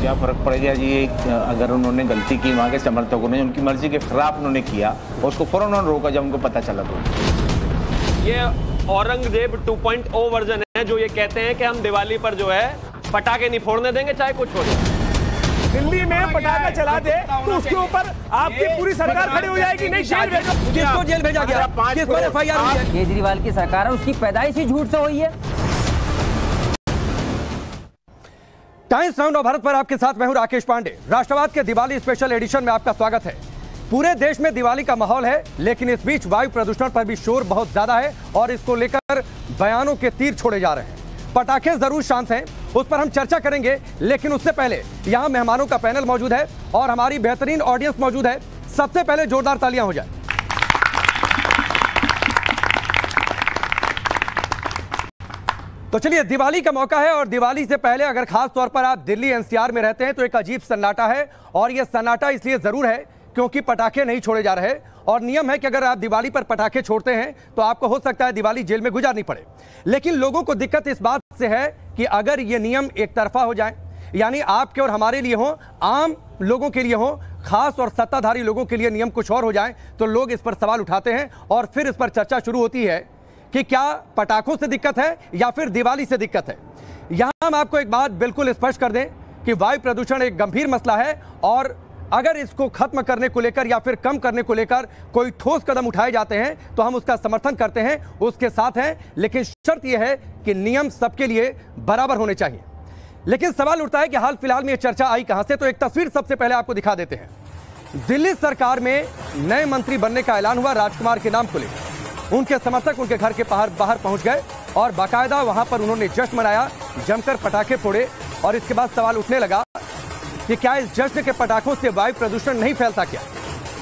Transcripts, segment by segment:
क्या फर्क पड़ेगा जी? अगर उन्होंने गलती की, वहाँ के समर्थकों ने उनकी मर्जी के खिलाफ उन्होंने किया और उसको फौरन उन्होंने रोका जब उनको पता चला। तो ये औरंगजेब 2.0 वर्जन है जो ये कहते हैं कि हम दिवाली पर जो है पटाखे नहीं फोड़ने देंगे चाहे कुछ हो जाए। दिल्ली में पटाखा चला दे तो उसके ऊपर आपकी पूरी सरकार खड़ी हो जाएगी। नहीं, किसको जेल भेजा गया? किस पर एफआईआर हुई है? केजरीवाल की सरकार है, उसकी पैदाइश ही झूठ से हुई है। टाइम्स राउंड ऑफ भारत पर आपके साथ मैं हूं राकेश पांडे। राष्ट्रवाद के दिवाली स्पेशल एडिशन में आपका स्वागत है। पूरे देश में दिवाली का माहौल है, लेकिन इस बीच वायु प्रदूषण पर भी शोर बहुत ज्यादा है और इसको लेकर बयानों के तीर छोड़े जा रहे हैं। पटाखे जरूर शांत हैं, उस पर हम चर्चा करेंगे, लेकिन उससे पहले यहां मेहमानों का पैनल मौजूद है और हमारी बेहतरीन ऑडियंस मौजूद है। सबसे पहले जोरदार तालियां हो जाए। तो चलिए, दिवाली का मौका है और दिवाली से पहले अगर खास तौर पर आप दिल्ली एनसीआर में रहते हैं तो एक अजीब सन्नाटा है, और यह सन्नाटा इसलिए जरूर है क्योंकि पटाखे नहीं छोड़े जा रहे और नियम है कि अगर आप दिवाली पर पटाखे छोड़ते हैं तो आपको हो सकता है दिवाली जेल में गुजारनी पड़े। लेकिन लोगों को दिक्कत इस बात से है कि अगर ये नियम एक तरफा हो जाए, यानी आपके और हमारे लिए हो, आम लोगों के लिए हो, खास और सत्ताधारी लोगों के लिए नियम कुछ और हो जाए, तो लोग इस पर सवाल उठाते हैं और फिर इस पर चर्चा शुरू होती है कि क्या पटाखों से दिक्कत है या फिर दिवाली से दिक्कत है। यहां हम आपको एक बात बिल्कुल स्पष्ट कर दें कि वायु प्रदूषण एक गंभीर मसला है और अगर इसको खत्म करने को लेकर या फिर कम करने को लेकर कोई ठोस कदम उठाए जाते हैं तो हम उसका समर्थन करते हैं, उसके साथ हैं, लेकिन शर्त यह है कि नियम सबके लिए बराबर होने चाहिए। लेकिन सवाल उठता है कि हाल फिलहाल में यह चर्चा आई कहां से, तो एक तस्वीर सबसे पहले आपको दिखा देते हैं। दिल्ली सरकार में नए मंत्री बनने का ऐलान हुआ राजकुमार के नाम को लेकर। उनके समर्थक उनके घर के बाहर पहुंच गए और बाकायदा वहां पर उन्होंने जश्न मनाया, जमकर पटाखे फोड़े और इसके बाद सवाल उठने लगा कि क्या इस जश्न के पटाखों से वायु प्रदूषण नहीं फैलता क्या?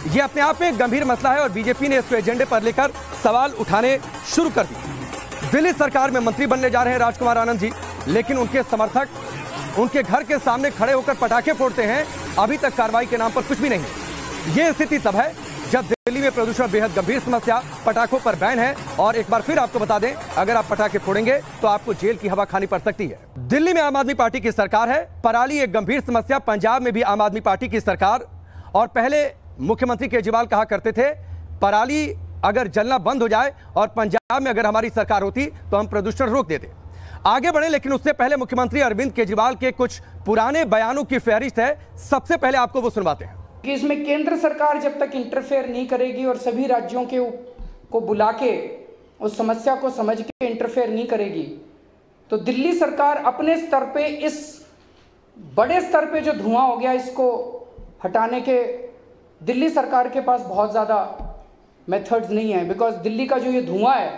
यह अपने आप में एक गंभीर मसला है और बीजेपी ने इसको एजेंडे पर लेकर सवाल उठाने शुरू कर दिए। दिल्ली सरकार में मंत्री बनने जा रहे हैं राजकुमार आनंद जी, लेकिन उनके समर्थक उनके घर के सामने खड़े होकर पटाखे फोड़ते हैं। अभी तक कार्रवाई के नाम पर कुछ भी नहीं है। यह स्थिति तब है जब दिल्ली में प्रदूषण बेहद गंभीर समस्या, पटाखों पर बैन है और एक बार फिर आपको बता दें, अगर आप पटाखे फोड़ेंगे तो आपको जेल की हवा खानी पड़ सकती है। दिल्ली में आम आदमी पार्टी की सरकार है, पराली एक गंभीर समस्या, पंजाब में भी आम आदमी पार्टी की सरकार। और पहले मुख्यमंत्री केजरीवाल कहा करते थे पराली अगर जलना बंद हो जाए और पंजाब में अगर हमारी सरकार होती तो हम प्रदूषण रोक देते। आगे बढ़े, लेकिन उससे पहले मुख्यमंत्री अरविंद केजरीवाल के कुछ पुराने बयानों की फहरिस्त है। सबसे पहले आपको वो सुनवाते हैं कि इसमें केंद्र सरकार जब तक इंटरफेयर नहीं करेगी और सभी राज्यों को बुला के उस समस्या को समझ के इंटरफेयर नहीं करेगी, तो दिल्ली सरकार अपने स्तर पे, इस बड़े स्तर पे जो धुआं हो गया, इसको हटाने के दिल्ली सरकार के पास बहुत ज़्यादा मेथड्स नहीं है। बिकॉज दिल्ली का जो ये धुआं है,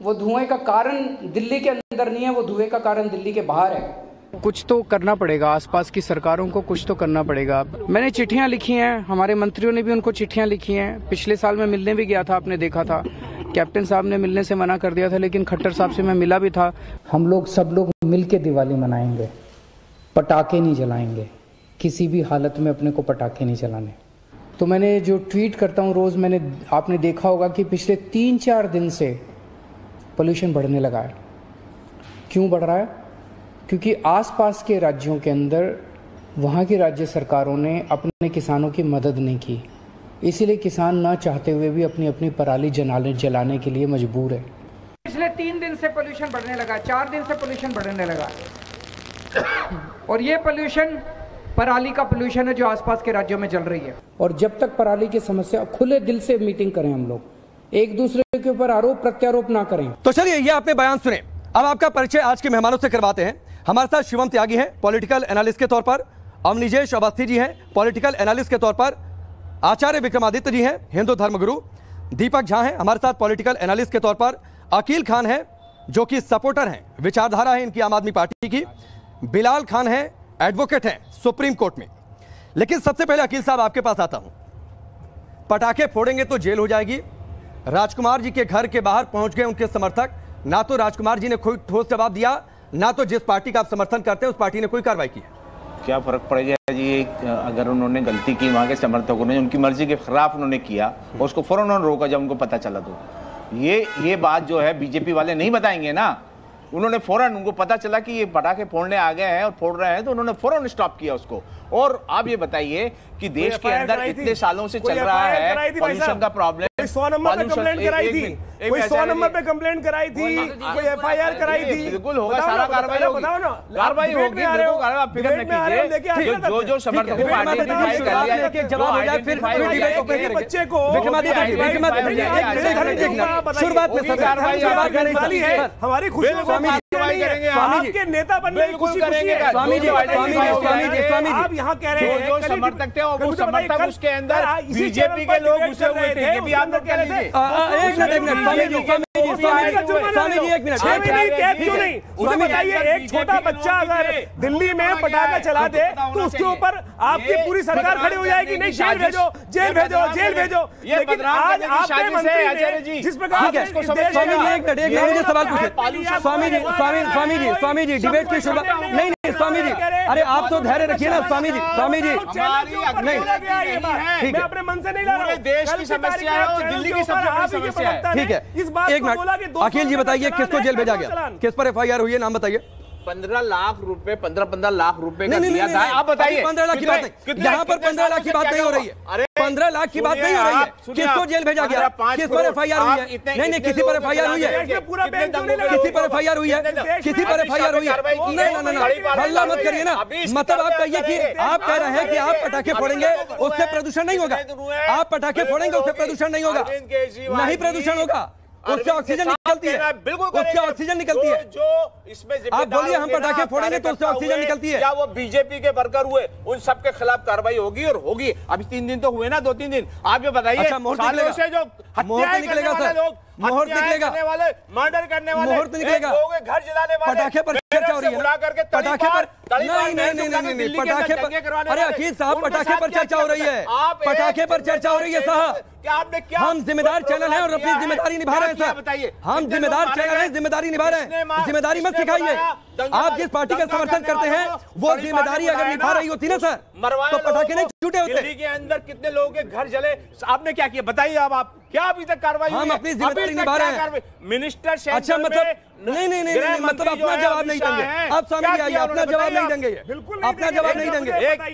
वो धुएं का कारण दिल्ली के अंदर नहीं है, वो धुएं का कारण दिल्ली के बाहर है। कुछ तो करना पड़ेगा, आसपास की सरकारों को कुछ तो करना पड़ेगा। मैंने चिट्ठियां लिखी हैं, हमारे मंत्रियों ने भी उनको चिट्ठियां लिखी हैं। पिछले साल मैं मिलने भी गया था, आपने देखा था, कैप्टन साहब ने मिलने से मना कर दिया था, लेकिन खट्टर साहब से मैं मिला भी था। हम लोग सब लोग मिलके दिवाली मनाएंगे, पटाखे नहीं जलाएंगे, किसी भी हालत में अपने को पटाखे नहीं जलाने। तो मैंने जो ट्वीट करता हूँ रोज, आपने देखा होगा कि पिछले 3-4 दिन से पोल्यूशन बढ़ने लगा है। क्यों बढ़ रहा है? क्योंकि आसपास के राज्यों के अंदर वहाँ की राज्य सरकारों ने अपने किसानों की मदद नहीं की, इसीलिए किसान ना चाहते हुए भी अपनी अपनी पराली जलाने के लिए मजबूर है। पिछले 3 दिन से पोल्यूशन बढ़ने लगा, 4 दिन से पोल्यूशन बढ़ने लगा, और ये पोल्यूशन पराली का पोल्यूशन है जो आसपास के राज्यों में चल रही है। और जब तक पराली की समस्या, खुले दिल से मीटिंग करें हम लोग, एक दूसरे के ऊपर आरोप प्रत्यारोप ना करें। तो चलिए, ये आपने बयान सुने। अब आपका परिचय आज के मेहमानों से करवाते हैं। हमारे साथ शिवम त्यागी हैं, पॉलिटिकल एनालिस्ट के तौर पर, अवनिजेश अवस्थी जी हैं, पॉलिटिकल एनालिस्ट के तौर पर, आचार्य विक्रमादित्य जी हैं, हिंदू धर्मगुरु, दीपक झा हैं हमारे साथ पॉलिटिकल एनालिस्ट के तौर पर, अकील खान हैं जो कि सपोर्टर हैं, विचारधारा है इनकी आम आदमी पार्टी की, बिलाल खान हैं, एडवोकेट हैं सुप्रीम कोर्ट में। लेकिन सबसे पहले अकील साहब आपके पास आता हूं। पटाखे फोड़ेंगे तो जेल हो जाएगी। राजकुमार जी के घर के बाहर पहुंच गए उनके समर्थक, ना तो राजकुमार जी ने कोई ठोस जवाब दिया, ना तो जिस पार्टी का आप समर्थन करते हैं उस पार्टी ने कोई कार्रवाई की। क्या फर्क पड़ेगा जी? अगर उन्होंने गलती की, वहाँ के समर्थकों ने उनकी मर्जी के खिलाफ उन्होंने किया और उसको फौरन उन्होंने रोका जब उनको पता चला। तो ये बात जो है बीजेपी वाले नहीं बताएंगे ना, उन्होंने फौरन, उनको पता चला कि ये पटाखे फोड़ने आ गए हैं और फोड़ रहे हैं, तो उन्होंने फौरन स्टॉप किया उसको। और आप ये बताइए कि देश के अंदर इतने सालों से चल रहा है पॉल्यूशन का प्रॉब्लम, 100 नंबर पे कंप्लेंट कराई थी, कोई 100 नंबर पे कंप्लेंट कराई थी, कोई एफआईआर कराई थी, बिल्कुल होगा, सारा कार्रवाई होगी, कार्रवाई होगी, बिल्कुल फिक्र न कीजिए। जो समर्थकों को आइडेंटिफाई कर लिया, एक जवाब हो जाए, फिर बच्चे को शुरुआत में हमारी खुशी आपके नेता बनने की खुशी है। स्वामी जी, आप यहाँ कह रहे हैं जो समर्थक थे वो समर्थक उसके अंदर बीजेपी के लोग घुसे हुए थे, ये भी आप लोग कह रहे थे। उसे बताइए, एक छोटा बच्चा अगर दिल्ली में पटाखा चला दे तो उसके ऊपर आपकी पूरी सरकार खड़ी हो जाएगी, नहीं जेल भेजो, जेल भेजो, जेल भेजो। लेकिन आज आपके मंत्री ने जिस प्रकार सवाल पूछे स्वामी जी डिबेट की शुरुआत नहीं, स्वामी जी, अरे आप तो धैर्य रखिए ना स्वामी जी, नहीं, मैं अपने मन से नहीं ला रहा हूं, देश की समस्या है और दिल्ली की समस्या है। ठीक है, इस बात एक मिनट, अखिल जी बताइए किसको जेल भेजा गया, किस पर एफआईआर हुई है, नाम बताइए। 15 लाख रुपए, 15 लाख रुपए का दिया था। आप बताइए, 15 लाख की बात नहीं, यहाँ पर 15 लाख की बात नहीं हो रही है, 15 लाख की बात नहीं हो रही है, किसको जेल भेजा गया, किस पर एफआईआर हुई है, नहीं, किसी पर एफआईआर हुई है, किसी पर एफआईआर हुई है, किसी पर एफआईआर हुई है, नहीं, हल्ला मत करिए ना, मतलब आप कहिए कि आप कह रहे हैं कि आप पटाखे फोड़ेंगे उससे प्रदूषण नहीं होगा, आप पटाखे फोड़ेंगे उससे प्रदूषण नहीं होगा, नहीं प्रदूषण होगा, उससे ऑक्सीजन निकलती है, बिल्कुल उससे ऑक्सीजन निकलती है। जो इसमें आप बोलिए हम पटाखे फोड़ेंगे तो उससे ऑक्सीजन निकलती है, या वो बीजेपी के वर्कर हुए उन सब के खिलाफ कार्रवाई होगी और होगी। अभी 3 दिन तो हुए ना, 2-3 दिन, आप ये बताइए। अच्छा, मुहूर्त से जो मुहूर्त निकलेगा सर, मुहूर्त निकलेगा, मर्डर करने वाले, मुहूर्त निकलेगा, घर जलाने वाले, पटाखे पर चर्चा हो रही है, पटाखे पर नहीं, पटाखे पर, अरे अखिल साहब पटाखे पर चर्चा हो रही है, पटाखे पर चर्चा हो रही है साहब, हम जिम्मेदार चैनल हैं और अपनी जिम्मेदारी निभा रहे हैं सर, बताइए, हम जिम्मेदार चैनल हैं, जिम्मेदारी निभा रहे हैं, जिम्मेदारी मत सिखाइए। आप जिस पार्टी का समर्थन करते हैं वो जिम्मेदारी अगर निभा रही होती ना सर तो पटाखे नहीं छूटे होते। दिल्ली के अंदर कितने लोगों के घर जले, आपने क्या किया बताइए। आप क्या अभी तक कार्रवाई, हम अपनी जिम्मेदारी निभा रहे हैं मिनिस्टर। अच्छा, मतलब नहीं, मतलब अपना जवाब नहीं देंगे आप, स्वामी जी आइए, अपना जवाब नहीं देंगे, बिल्कुल अपना जवाब नहीं देंगे।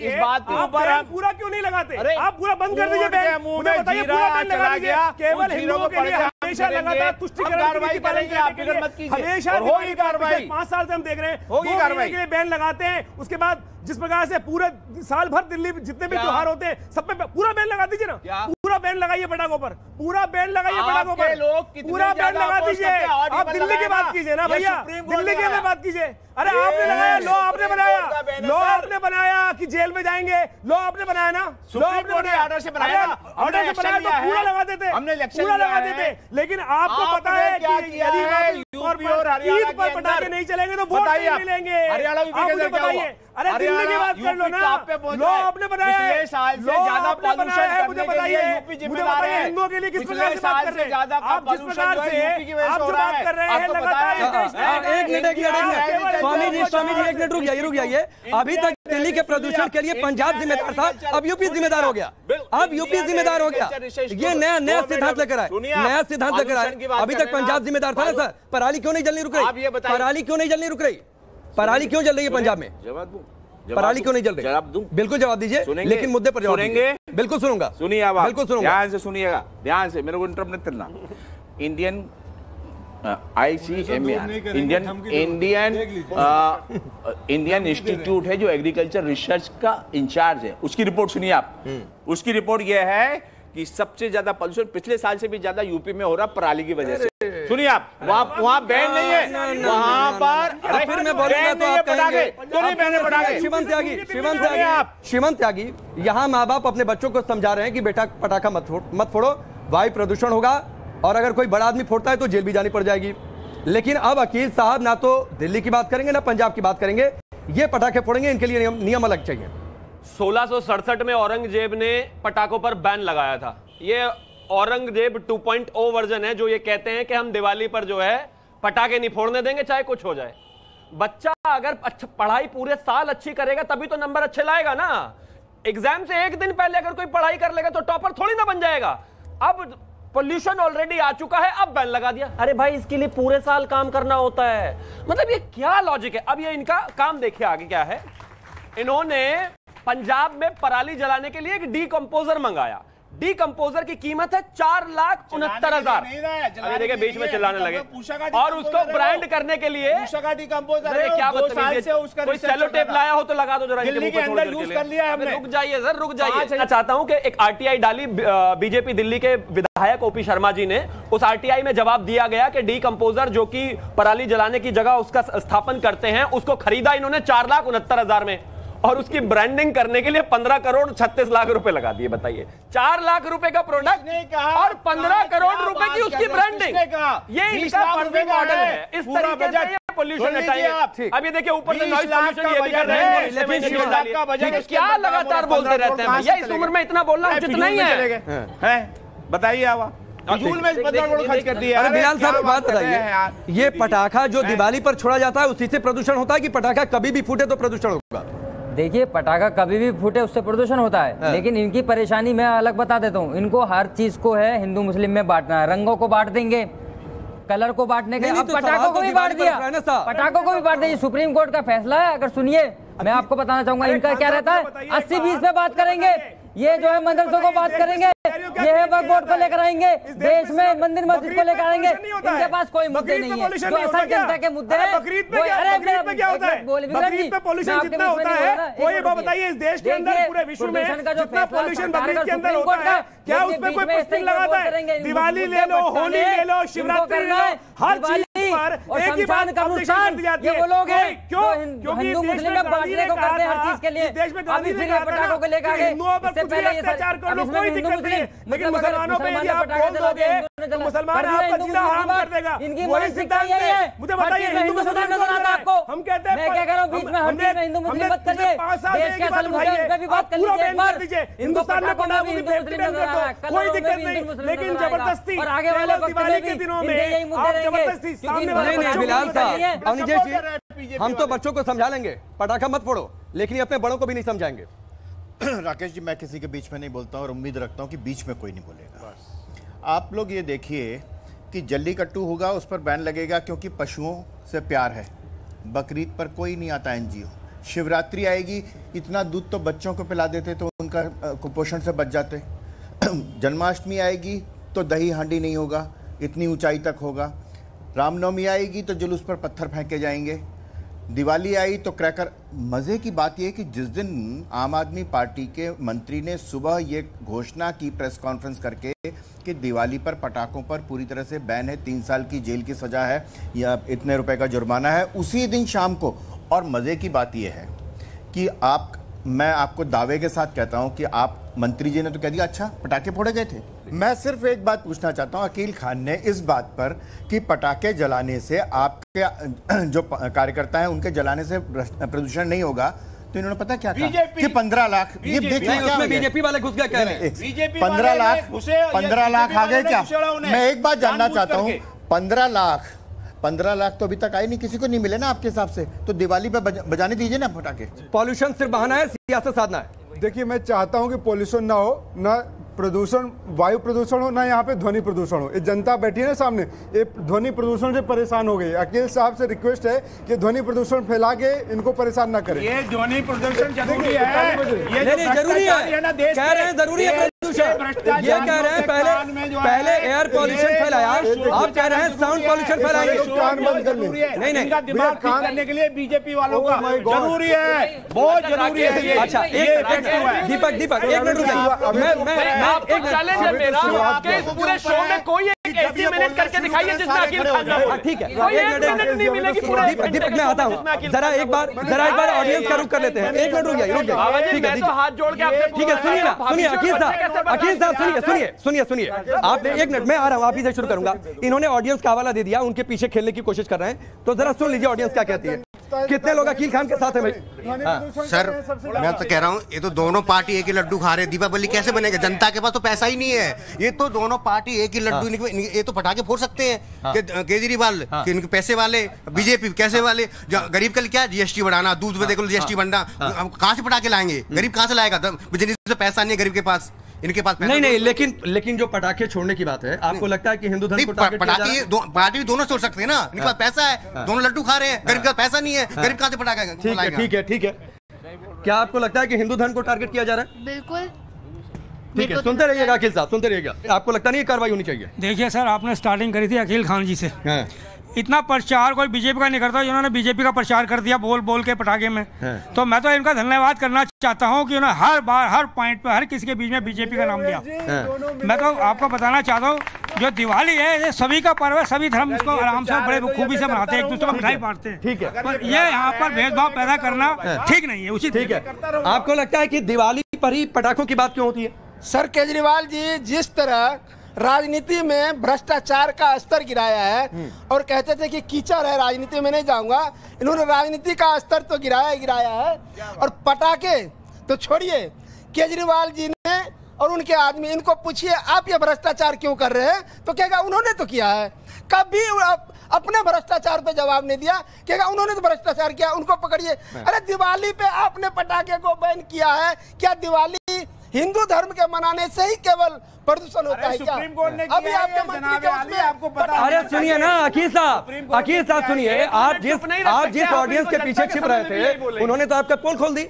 इस बात के ऊपर आप पूरा क्यों नहीं लगाते, आप पूरा बंद कर दीजिए बैन, मुझे बताइए पूरा बैन लगा दीजिए, केवल हिंदुओं के लिए हमेशा लगातार तुष्टिकरण की करेंगे, आप फिक्र मत कीजिए, हमेशा होगी कार्रवाई, 5 साल से हम देख रहे हैं, होगी कार्रवाई के लिए बैन लगाते हैं, उसके बाद जिस प्रकार से पूरे साल भर दिल्ली जितने भी त्योहार होते हैं सब पे पूरा बैन लगा दीजिए ना, पूरा बैन लगाइए पटाखों पर, पूरा बैन लगाइए पटाखों पर, पूरा बैन लगा दीजिए। आप दिल्ली की बात कीजिए ना भैया, दिल्ली की बात कीजिए। अरे आपने लगाया, लो आपने बनाया, लो आपने बनाया कि जेल में जाएंगे, लो आपने बनाया ना, लो आपने बनाया, ऑर्डर से बनाया, ऑर्डर से बनाया तो पूरा लगा देते, हमने पूरा लगा देते। लेकिन आपको पता है कि यदि ईद पर पटाखे नहीं चलेंगे तो वोट नहीं मिलेंगे। आप मुझे बताइए, अरे दिल्ली की बात कर लो ना, लो आपने बनाया है, लो आपने बनाया है, मुझे बताइए, हिंदुओं के लिए किस प्रकार से बात कर रहे हैं आप, जिस प्रकार से आप जो बात कर रहे हैं लगातार। एक मिनट स्वामी जी, एक मिनट रुक जाइए। अभी तक दिल्ली के प्रदूषण के लिए पंजाब जिम्मेदार था, अब यूपी जिम्मेदार हो गया, अब यूपी जिम्मेदार हो गया, ये नया सिद्धांत लेकर आए, नया सिद्धांत लेकर आए। अभी तक पंजाब जिम्मेदार था ना सर, पराली क्यों नहीं जलनी रुक रही, पराली क्यों नहीं जलनी रुक रही, पराली क्यों जल रही है पंजाब में, पराली क्यों नहीं जल रही, जवाब दूं, बिल्कुल जवाब दीजिए, लेकिन मुद्दे पर जवाब सुनेंगे, बिल्कुल सुनूंगा, सुनिए आप, बिल्कुल सुनूंगा, ध्यान से सुनिएगा, ध्यान से, मेरे को इंटरप्ट मत करना। इंडियन ICMR इंडियन इंस्टीट्यूट है जो एग्रीकल्चर रिसर्च का इंचार्ज है, उसकी रिपोर्ट सुनिए आप। उसकी रिपोर्ट यह है कि सबसे ज्यादा पॉल्यूशन पिछले साल से भी ज्यादा यूपी में हो रहा पराली की वजह से। सुनिए आप, वहां बैन नहीं है, वहां पर फिर मैं बोलूंगा तो आप कहेंगे श्रीमंत त्यागी, यहाँ माँ बाप अपने बच्चों को समझा रहे हैं कि बेटा पटाखा मत फोड़ो, वायु प्रदूषण होगा और अगर कोई बड़ा आदमी फोड़ता है तो जेल भी जानी पड़ जाएगी। लेकिन अब अकील साहब ना तो दिल्ली की बात करेंगे ना पंजाब की बात करेंगे, ये पटाखे फोड़ेंगे, इनके लिए नियम अलग चाहिए। 1667 में औरंगजेब ने पटाखों पर बैन लगाया था। ये औरंगजेब 2.0 वर्जन है जो ये कहते हैं कि हम दिवाली पर जो है पटाखे नहीं फोड़ने देंगे चाहे कुछ हो जाए। बच्चा अगर पढ़ाई पूरे साल अच्छी करेगा तभी तो नंबर अच्छे लाएगा ना। एग्जाम से एक दिन पहले अगर कोई पढ़ाई कर लेगा तो टॉपर थोड़ी ना बन जाएगा। अब पोल्यूशन ऑलरेडी आ चुका है, अब बैन लगा दिया। अरे भाई इसके लिए पूरे साल काम करना होता है, मतलब ये क्या लॉजिक है। अब ये इनका काम देखिए आगे क्या है। इन्होंने पंजाब में पराली जलाने के लिए एक डीकंपोजर मंगाया। डीकंपोजर की कीमत है 4,69,000। अभी देखिए बीच में चिल्लाने लगे। और उसको ब्रांड करने के लिए क्या कोई सेलो टेप लाया हो तो लगा दो जरा। रुक जाइए सर, रुक जाइए। मैं चाहता हूं कि एक आरटीआई डाली बीजेपी दिल्ली के विधायक ओपी शर्मा जी ने। उस आरटीआई में जवाब दिया गया कि डीकंपोजर जो कि पराली जलाने की जगह उसका स्थापन करते हैं, उसको खरीदा इन्होंने 4,69,000 में, और उसकी ब्रांडिंग करने के लिए 15 करोड़ 36 लाख रुपए लगा दिए। बताइए 4 लाख रुपए का प्रोडक्ट और 15 करोड़ रुपए की उसकी ब्रांडिंग। ये इनका फर्जी मॉडल है। इस तरीके से ये पोल्यूशन हटाएंगे। अब ये देखिए ऊपर से नॉइज पोल्यूशन ये भी कर रहे हैं। क्या लगातार बोलते रहते हैं भैया, इस उम्र में इतना बोलना उचित नहीं है। बताइए आप खर्च कर दिया। अरे बिलाल साहब बात बताइए, ये पटाखा जो दिवाली पर छोड़ा जाता है उसी से प्रदूषण होता है कि पटाखा कभी भी फूटे तो प्रदूषण होगा? देखिए पटाखा कभी भी फूटे उससे प्रदूषण होता है, लेकिन इनकी परेशानी मैं अलग बता देता हूँ। इनको हर चीज को है हिंदू मुस्लिम में बांटना है। रंगों को बांट देंगे, कलर को बांटने के, अब पटाखों को भी बांट दिया, पटाखों को भी बांट दिया। सुप्रीम कोर्ट का फैसला है। अगर सुनिए, मैं आपको बताना चाहूंगा इनका क्या रहता है। 80-20 पे बात करेंगे, ये जो है मदरसों को बात करेंगे, ये है वक्फ बोर्ड को लेकर आएंगे, देश में मंदिर मस्जिद को लेकर आएंगे। इनके पास कोई मुद्दे नहीं है। जो असल जनता के मुद्दे हैं, बताइए इस देश के अंदर पूरे विश्व में जितना पोल्यूशन बकरीद के अंदर होता है, क्या उसमें कोई पोस्टिंग लगाता है? दिवाली ले लो, होली ले लो, शिवरात्रि ले लो, हर चीज पर एक ही बात का नुकसान ये वो लोग हैं क्यों? क्योंकि हिंदू मुस्लिम में बांटने को करते हैं हर चीज के लिए। देश में अभी फिर ये पटाखों को लेकर आगे, इससे पहले ये अत्याचार कर लो, कोई दिक्कत नहीं है, लेकिन मुसलमानों पे यदि आप बोल दोगे तो मुसलमान आपका जीना हराम कर देगा। इनकी मानसिकता यही है। मुझे बताइए हिंदू मुसलमान नजर आता है आपको? हम कहते हैं मैं क्या कह रहा हूँ, बीच में हर चीज में हिंदू मुस्लिम मत करिए। देश के असल मुद्दे उन पे भी बात कर लीजिए एक बार। हिंदुस्तान में पटाखों की फैक्ट्री बंद कर दो, कोई दिक्कत नहीं, लेकिन जबरदस्ती और आगे वाले दिवाली के दिनों में आप जबरदस्ती सामने वाले बिलाल साहब, अवनीश जी, हम तो बच्चों को समझा लेंगे पटाखा मत फोड़ो, लेकिन ये अपने बड़ों को भी नहीं समझाएंगे। राकेश जी, मैं किसी के बीच में नहीं बोलता हूं और उम्मीद रखता हूं कि बीच में कोई नहीं बोलेगा। आप लोग ये देखिए कि जल्लीकट्टू होगा, उस पर बैन लगेगा क्योंकि पशुओं से प्यार है। बकरीद पर कोई नहीं आता एनजीओ। शिवरात्रि आएगी, इतना दूध तो बच्चों को पिला देते तो उनका कुपोषण से बच जाते। जन्माष्टमी आएगी तो दही हांडी नहीं होगा, इतनी ऊंचाई तक होगा। रामनवमी आएगी तो जुलूस पर पत्थर फेंके जाएंगे। दिवाली आई तो क्रैकर। मजे की बात यह कि जिस दिन आम आदमी पार्टी के मंत्री ने सुबह ये घोषणा की प्रेस कॉन्फ्रेंस करके कि दिवाली पर पटाखों पर पूरी तरह से बैन है, 3 साल की जेल की सजा है या इतने रुपए का जुर्माना है, उसी दिन शाम को। और मजे की बात यह है कि मैं आपको दावे के साथ कहता हूं कि आप मंत्री जी ने तो कह दिया अच्छा पटाखे फोड़े गए थे। मैं सिर्फ एक बात पूछना चाहता हूं अकील खान ने इस बात पर कि पटाखे जलाने से आपके जो कार्यकर्ता हैं उनके जलाने से प्रदूषण नहीं होगा, तो इन्होंने पता क्या कहा कि 15 लाख ये बीजेपी वाले घुस गए कह रहे हैं 15 लाख आ गए क्या? मैं एक बात जानना चाहता हूँ, 15 लाख तो अभी तक आए नहीं, किसी को नहीं मिले ना आपके हिसाब से, तो दिवाली पे बजाने दीजिए ना पटाखे। पॉल्यूशन सिर्फ बहाना है, सियासत साधना है। देखिए मैं चाहता हूं कि पॉल्यूशन ना हो, ना प्रदूषण, वायु प्रदूषण हो, ना यहाँ पे ध्वनि प्रदूषण हो। ये जनता बैठी है ना सामने, ये ध्वनि प्रदूषण से परेशान हो गई। अकील साहब से रिक्वेस्ट है कि ध्वनि प्रदूषण फैला के इनको परेशान ना करें। ये ध्वनि प्रदूषण जरूरी है, ये जरूरी है, कह रहे हैं जरूरी है प्रदूषण। ये कह रहे हैं पहले एयर पॉल्यूशन फैलाया, आप कह रहे हैं साउंड पॉल्यूशन फैलाएंगे। नहीं, दिमाग ठीक करने के लिए बीजेपी वालों का जरूरी है, बहुत जरूरी है। अच्छा दीपक एक मिनट रुकिए। एक चैलेंज है मेरा कि इस पूरे शो में कोई एक ऐसी मिनट करके दिखाइए जिसमें अकील खान ना बोले। ठीक है, कोई एक मिनट नहीं मिलेगी पूरे। दीपक मैं आता हूं, जरा एक बार ऑडियंस का रुख कर लेते हैं। एक मिनट रुक जाइए। ठीक है, तो हाथ जोड़ के आपसे ठीक है, सुनिए अकील साहब सुनिए आपने एक मिनट, मैं आ रहा हूं, आप ही से शुरू करूंगा। इन्होंने ऑडियंस का हवाला दे दिया, उनके पीछे खेलने की कोशिश कर रहे हैं, तो जरा सुन लीजिए ऑडियंस क्या कहती है। कितने लोग अकील खान के साथ हैं भाई? सर मैं तो कह रहा हूँ ये तो दोनों पार्टी एक ही लड्डू खा रहे हैं, दीपावली कैसे बनेगा? जनता के पास तो पैसा ही नहीं है। ये तो दोनों पार्टी एक ही लड्डू, ये तो पटाखे फोड़ सकते हैं केजरीवाल कि इनके पैसे वाले, बीजेपी कैसे वाले। गरीब का क्या जीएसटी बढ़ाना, दूध में देखो जीएसटी बढ़ना, कहाँ से पटाखे लाएंगे? गरीब कहाँ से लाएगा? बिजनेस से पैसा नहीं है गरीब के पास। इनके पास नहीं, लेकिन जो पटाखे छोड़ने की बात है, आपको लगता है कि हिंदू धर्म को टारगेट किया जा रहा है? पार्टी दोनों छोड़ सकते हैं ना, इनके पास पैसा है, दोनों लड्डू खा रहे हैं, गरीब का पैसा नहीं है, गरीब कहां से पटाखा? ठीक है। क्या आपको लगता है कि हिंदू धर्म को टारगेट किया जा रहा है? बिल्कुल। ठीक है, सुनते रहिएगा अखिल साहब, सुनते रहिएगा। आपको लगता नहीं कार्रवाई होनी चाहिए? देखिए सर, आपने स्टार्टिंग करी थी अखिल खान जी से, इतना प्रचार कोई बीजेपी का नहीं करता, इन्होंने बीजेपी का प्रचार कर दिया बोल के पटाखे में। तो मैं तो इनका धन्यवाद करना चाहता हूं कि उन्होंने हर बार हर पॉइंट पे हर किसी के बीच में बीजेपी का नाम लिया। मैं तो आपको बताना चाहता हूं, जो दिवाली है ये सभी का पर्व है, सभी धर्म इसको आराम से बड़े खूबी से मनाते हैं, एक दूसरे को मिठाई बांटते हैं। ठीक है, पर ये यहाँ पर भेदभाव पैदा करना ठीक नहीं है, उचित ठीक है। आपको लगता है कि दिवाली पर ही पटाखों की बात क्यों होती है? सर केजरीवाल जी जिस तरह राजनीति में भ्रष्टाचार का स्तर गिराया है और कहते थे कि कीचड़ है, राजनीति में नहीं जाऊंगा, इन्होंने राजनीति का स्तर तो गिराया है। और पटाखे तो छोड़िए, केजरीवाल जी ने और उनके आदमी, इनको पूछिए आप ये भ्रष्टाचार क्यों कर रहे हैं, तो कहेगा उन्होंने तो किया है। कभी अपने भ्रष्टाचार पे जवाब नहीं दिया, कहेगा उन्होंने तो भ्रष्टाचार किया, उनको पकड़िए। अरे दिवाली पे आपने पटाखे को बैन किया है, क्या दिवाली हिंदू धर्म के मनाने से ही केवल प्रदूषण होता है क्या? सुप्रीम कोर्ट ने अभी आपके मंत्री के आपको पता? अरे सुनिए ना अखिल साहब सुनिए, आप जिस ऑडियंस के पीछे छिप रहे थे, उन्होंने तो आपका पोल खोल दी।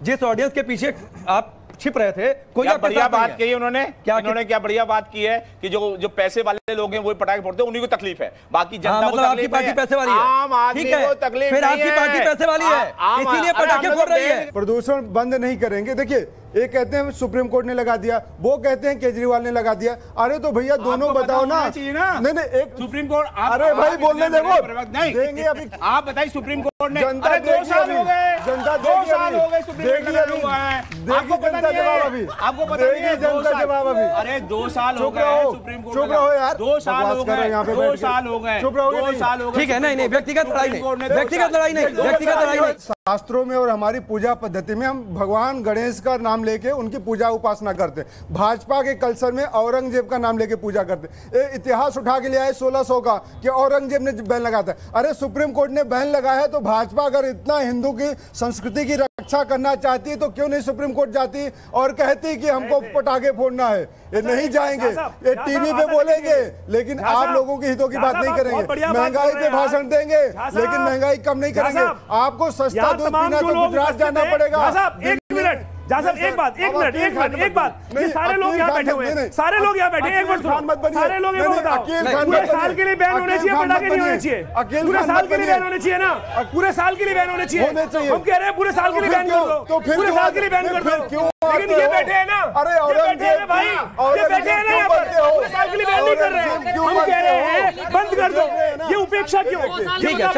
जिस ऑडियंस के पीछे आप छिप रहे थे, कोई बढ़िया बात कही उन्होंने, क्या बढ़िया बात की है कि जो पैसे वाले लोग हैं वो पटाखे फोड़ते हैं, उन्हीं को तकलीफ है, बाकी जनता को आपकी पार्टी पैसे वाली है, आम आदमी को तकलीफ फिर आपकी पार्टी पैसे वाली है, इसीलिए पटाखे फोड़ रही है। प्रदूषण बंद नहीं करेंगे। देखिए, एक कहते हैं सुप्रीम कोर्ट ने लगा दिया, वो कहते हैं केजरीवाल ने लगा दिया। अरे तो भैया दोनों बताओ ना। नहीं, एक सुप्रीम कोर्ट, अरे भाई बोलने देखो, देंगे अभी। आप बताइए सुप्रीम कोर्ट ने, जनता 2 साल हो गए, जनता 2 साल हो गए सुप्रीम कोर्ट में हुआ है, आपको पता नहीं है? अभी आपको पता नहीं है? जनता जवाब अभी। अरे 2 साल हो गए सुप्रीम कोर्ट, चुप रहो यार, 2 साल हो गए, 2 साल हो गए, चुप रहो, 2 साल हो गए। ठीक है, नहीं व्यक्तिगत लड़ाई नहीं। शास्त्रों में और हमारी पूजा पद्धति में हम भगवान गणेश का नाम लेके उनकी पूजा उपासना करते। भाजपा के कल्चर में औरंगजेब का नाम लेके पूजा करते। इतिहास उठा के ले आए 1600 का कि औरंगजेब ने बैन लगाया था। अरे सुप्रीम कोर्ट ने बैन लगाया है तो भाजपा अगर इतना हिंदू की संस्कृति की रक्षा करना चाहती तो क्यों नहीं सुप्रीम कोर्ट जाती और कहती कि हमको पटाखे फोड़ना है? ये नहीं जाएंगे, ये टीवी पे बोलेंगे लेकिन आप लोगों के हितों की बात नहीं करेंगे। महंगाई पे भाषण देंगे लेकिन महंगाई कम नहीं करेंगे। आपको सस्ता दूध पीना तो गुजरात जाना पड़ेगा। एक मिनट एक बात, ये सारे लोग यहाँ बैठे हुए हैं, सारे लोग यहाँ बैठे, एक मिनट सारे लोग पूरे साल के लिए बैन होने चाहिए, पटाखे नहीं होने चाहिए, पूरे साल के लिए बैन होने चाहिए ना, पूरे साल के लिए बैन होने चाहिए। हम कह रहे हैं पूरे साल के लिए बैन कर दो, पूरे साल के लिए बैन कर दो, लेकिन ये बैठे हैं ना, अरे ये बैठे हैं भाई, ये बैठे हैं ना यहाँ पर, पूरे साल के लिए बैन नहीं कर रहे हैं। हम कह रहे हैं बंद कर दो, ये उपेक्षा क्यों?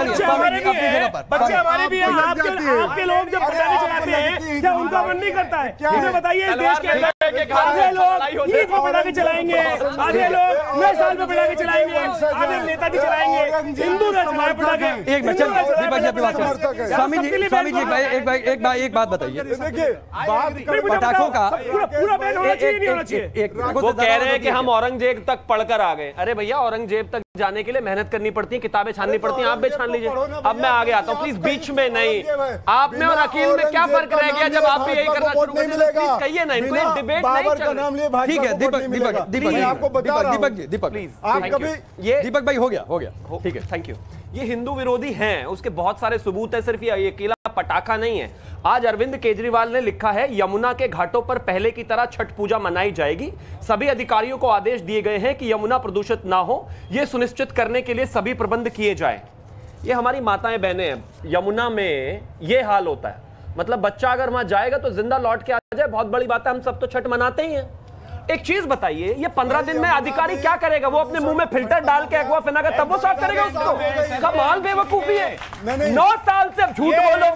बच्चे हमारे भी हैं, आपके लोग जब पटाखे चलाते हैं क्या उनका मन नहीं करता है? मुझे बताइए, इस देश के अंदर आधे लोग ईद में पटाखे चलाएंगे, आधे लोग नए साल में पटाखे चलाएंगे, आधे नेताजी चलाएंगे, हिंदू ने चलाए पटाखे। एक मिनट स्वामी जी एक बात बताइए, पटाखों का पूरा बैन होना चाहिए, नहीं होना चाहिए? वो कह रहे हैं कि हम औरंगजेब तक पढ़कर आ गए। अरे भैया, औरंगजेब तक जाने के लिए मेहनत करनी पड़ती है, किताबें छाननी पड़ती हैं, आप भी छान लीजिए। अब मैं आगे आता हूँ, प्लीज बीच में नहीं। आप में और अकील में क्या फर्क रह गया जब आप भी यही करना शुरू कर देते? प्लीज कहिए ना, इनको एक डिबेट नहीं चल रही। ठीक है दीपक भाई, हो गया, ठीक है, थैंक यू। ये हिंदू विरोधी हैं, उसके बहुत सारे सबूत हैं, सिर्फ ये अकेला पटाखा नहीं है। आज अरविंद केजरीवाल ने लिखा है, यमुना के घाटों पर पहले की तरह छठ पूजा मनाई जाएगी। सभी अधिकारियों को आदेश दिए गए हैं कि यमुना प्रदूषित ना हो, यह सुनिश्चित करने के लिए सभी प्रबंध किए जाएं। ये हमारी माताएं बहनें हैं, यमुना में ये हाल होता है, मतलब बच्चा अगर वहां जाएगा तो जिंदा लौट के आ जाए, बहुत बड़ी बात है। हम सब तो छठ मनाते ही हैं। एक चीज बताइए, ये 15 दिन में अधिकारी क्या करेगा? वो अपने मुंह में फिल्टर डाल के एक्वा फिना का तब वो साफ करेगा उसको? कमाल बेवकूफी है। 9 साल से झूठ बोलो,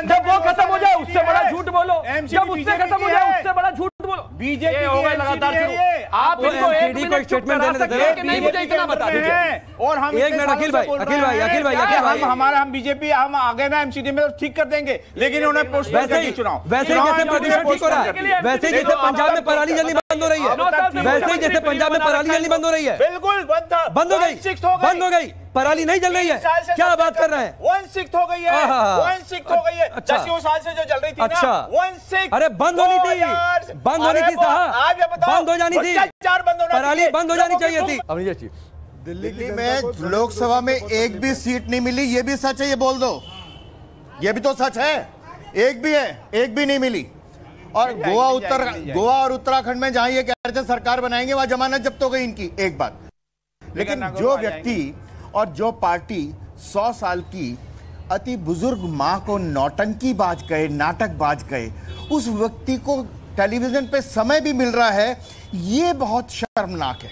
जब वो खत्म हो जाए उससे बड़ा झूठ बोलो, जब उससे खत्म हो जाए उससे बड़ा झूठ बोलो। बीजेपी हो गए लगातार शुरू। आप इनको एक मिनट स्टेटमेंट देने देते हैं कि नहीं, मुझे इतना बता दीजिए। और हम एक मिनट अखिल भाई, हम बीजेपी हम आगे ना एमसीडी में ठीक कर देंगे, लेकिन उन्हें पोस्ट चुनाव वैसे ही जैसे प्रदूषण ठीक हो रहा है, वैसे ही जैसे पंजाब में पराली जल्दी बंद हो रही है, वैसे ही जैसे पंजाब में पराली जल्दी बंद हो रही है, बिल्कुल बंद हो गई। पराली नहीं जल रही है, क्या बात कर रहे हैं? 1/6 हो गई है, 1/6 हो गई है। 10 साल से जो जल रही थी ना 1/6। अरे बंद होनी थी, बंद होनी थी साहब, बंद हो जानी थी, पराली बंद हो जानी चाहिए थी। अमरीश जी, दिल्ली में लोकसभा में एक भी सीट नहीं मिली, ये भी सच है, ये बोल दो, ये भी तो सच है, एक भी है, एक भी नहीं मिली। और गोवा और उत्तराखंड में जहां ये कह रहे थे सरकार बनाएंगे, वहां जमानत जब्त हो गई इनकी, एक बात। लेकिन जो व्यक्ति और जो पार्टी 100 साल की अति बुजुर्ग मां को नौटंकीबाज कहे, नाटकबाज कहे, उस व्यक्ति को टेलीविजन पे समय भी मिल रहा है, ये बहुत शर्मनाक है,